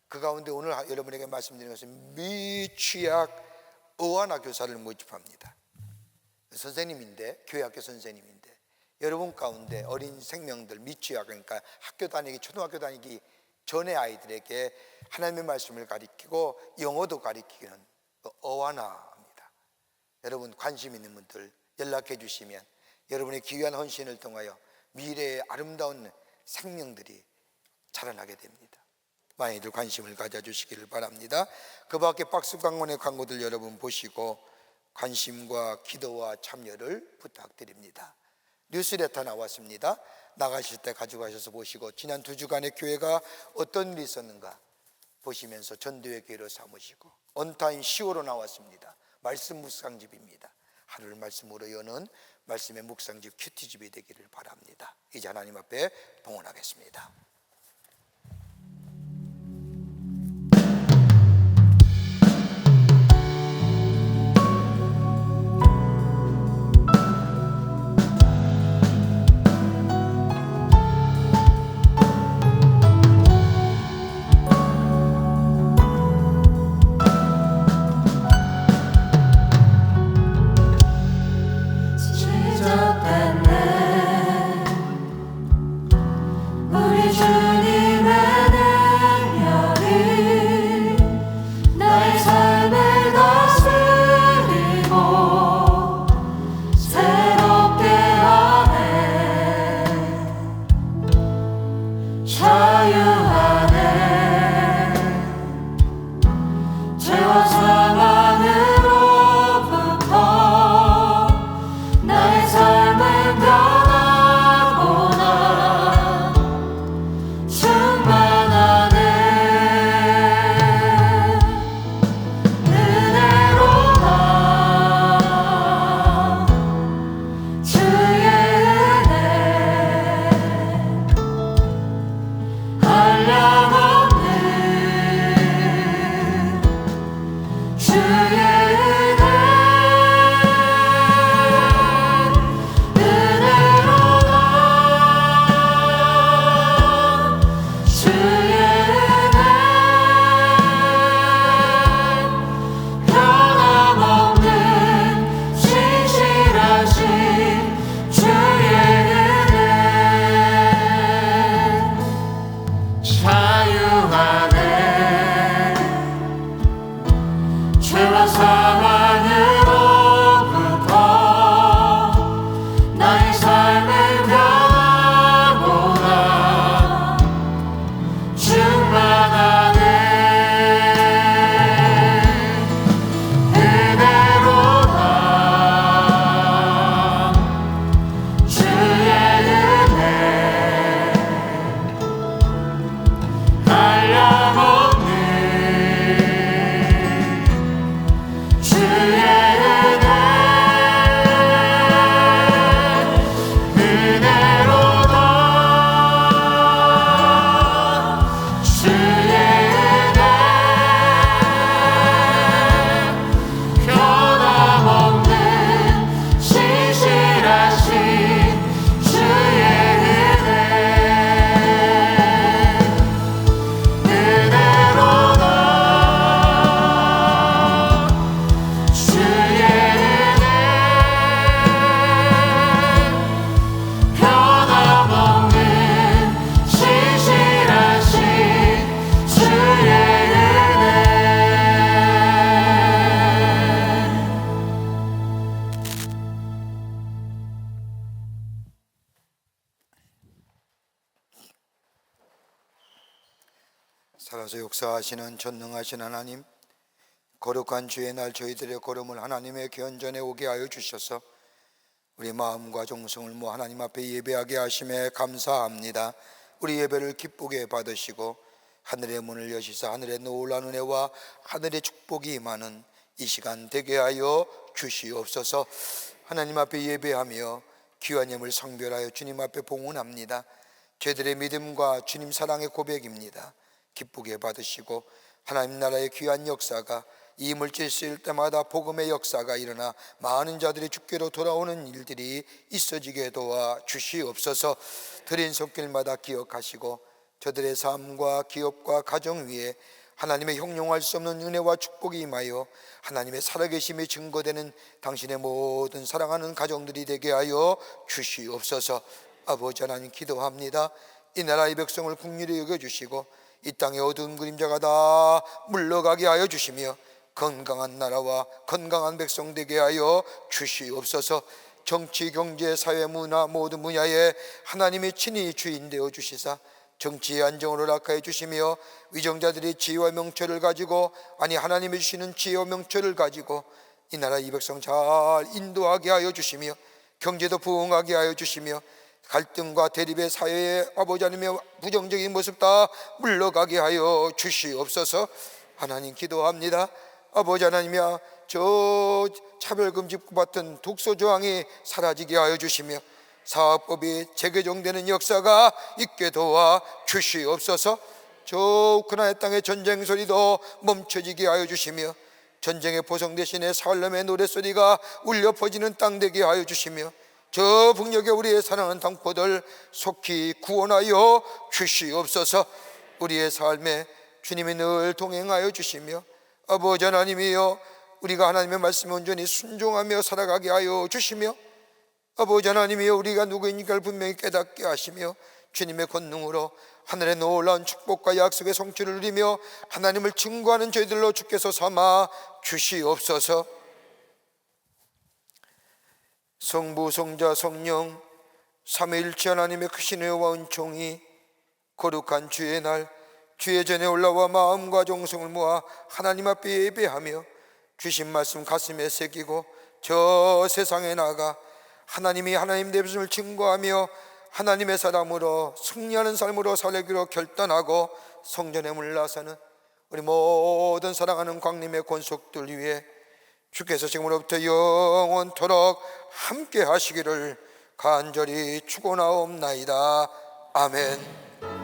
그 가운데 오늘 여러분에게 말씀드리는 것은 미취학 의완화 교사를 모집합니다. 선생님인데, 교회 학교 선생님인데 여러분 가운데 어린 생명들, 미취학, 그러니까 학교 다니기, 초등학교 다니기 전에 아이들에게 하나님의 말씀을 가르치고 영어도 가르치는 어완화입니다. 여러분 관심 있는 분들 연락해 주시면 여러분의 귀한 헌신을 통하여 미래의 아름다운 생명들이 자라나게 됩니다. 많이들 관심을 가져주시기를 바랍니다. 그 밖에 박스광원의 광고들 여러분 보시고 관심과 기도와 참여를 부탁드립니다. 뉴스레터 나왔습니다. 나가실 때 가져가셔서 보시고 지난 2주간의 교회가 어떤 일이 있었는가 보시면서 전도의 기회로 삼으시고, 온타임 10호로 나왔습니다. 말씀 묵상집입니다. 하루를 말씀으로 여는 말씀의 묵상집 큐티집이 되기를 바랍니다. 이제 하나님 앞에 봉헌하겠습니다. 시작됐네 우리 살아서 역사하시는 전능하신 하나님, 거룩한 주의 날 저희들의 걸음을 하나님의 견전에 오게 하여 주셔서 우리 마음과 정성을 모아 하나님 앞에 예배하게 하심에 감사합니다. 우리 예배를 기쁘게 받으시고 하늘의 문을 여시사 하늘의 놀라운 은혜와 하늘의 축복이 임하는 이 시간 되게 하여 주시옵소서. 하나님 앞에 예배하며 귀한 예물 성별하여 주님 앞에 봉헌합니다. 저희들의 믿음과 주님 사랑의 고백입니다. 기쁘게 받으시고 하나님 나라의 귀한 역사가 이 물질 쓰일 때마다 복음의 역사가 일어나 많은 자들이 주께로 돌아오는 일들이 있어지게 도와 주시옵소서. 드린 손길마다 기억하시고 저들의 삶과 기업과 가정 위에 하나님의 형용할 수 없는 은혜와 축복이 임하여 하나님의 살아계심이 증거되는 당신의 모든 사랑하는 가정들이 되게 하여 주시옵소서. 아버지 하나님 기도합니다. 이 나라의 백성을 긍휼히 여겨주시고 이 땅의 어두운 그림자가 다 물러가게 하여 주시며 건강한 나라와 건강한 백성 되게 하여 주시옵소서. 정치, 경제, 사회, 문화 모든 분야에 하나님이 친히 주인 되어 주시사 정치의 안정을 허락하여 주시며 위정자들이 지혜와 명철을 가지고 하나님이 주시는 지혜와 명철을 가지고 이 나라 이 백성 잘 인도하게 하여 주시며 경제도 부흥하게 하여 주시며 갈등과 대립의 사회에 아버지 하나님의 부정적인 모습 다 물러가게 하여 주시옵소서. 하나님 기도합니다. 아버지 하나님이야, 저 차별금지 같은 독소조항이 사라지게 하여 주시며 사업법이 재개정되는 역사가 있게 도와 주시옵소서. 저 우크라이나 땅의 전쟁 소리도 멈춰지게 하여 주시며 전쟁의 보성 대신에 살렘의 노랫소리가 울려 퍼지는 땅 되게 하여 주시며 저 북녘에 우리의 사랑하는 당포들 속히 구원하여 주시옵소서. 우리의 삶에 주님이 늘 동행하여 주시며 아버지 하나님이여, 우리가 하나님의 말씀에 온전히 순종하며 살아가게 하여 주시며 아버지 하나님이여, 우리가 누구인가를 분명히 깨닫게 하시며 주님의 권능으로 하늘의 놀라운 축복과 약속의 성취를 누리며 하나님을 증거하는 저희들로 주께서 삼아 주시옵소서. 성부, 성자, 성령 삼위일체 하나님의 크신 은혜와 은총이 거룩한 주의 날 주의 전에 올라와 마음과 정성을 모아 하나님 앞에 예배하며 주신 말씀 가슴에 새기고 저 세상에 나가 하나님이 하나님 되심을 증거하며 하나님의 사람으로 승리하는 삶으로 살기로 결단하고 성전에 물러서는 우리 모든 사랑하는 광림의 권속들 위해 주께서 지금으로부터 영원토록 함께 하시기를 간절히 축원하옵나이다. 아멘.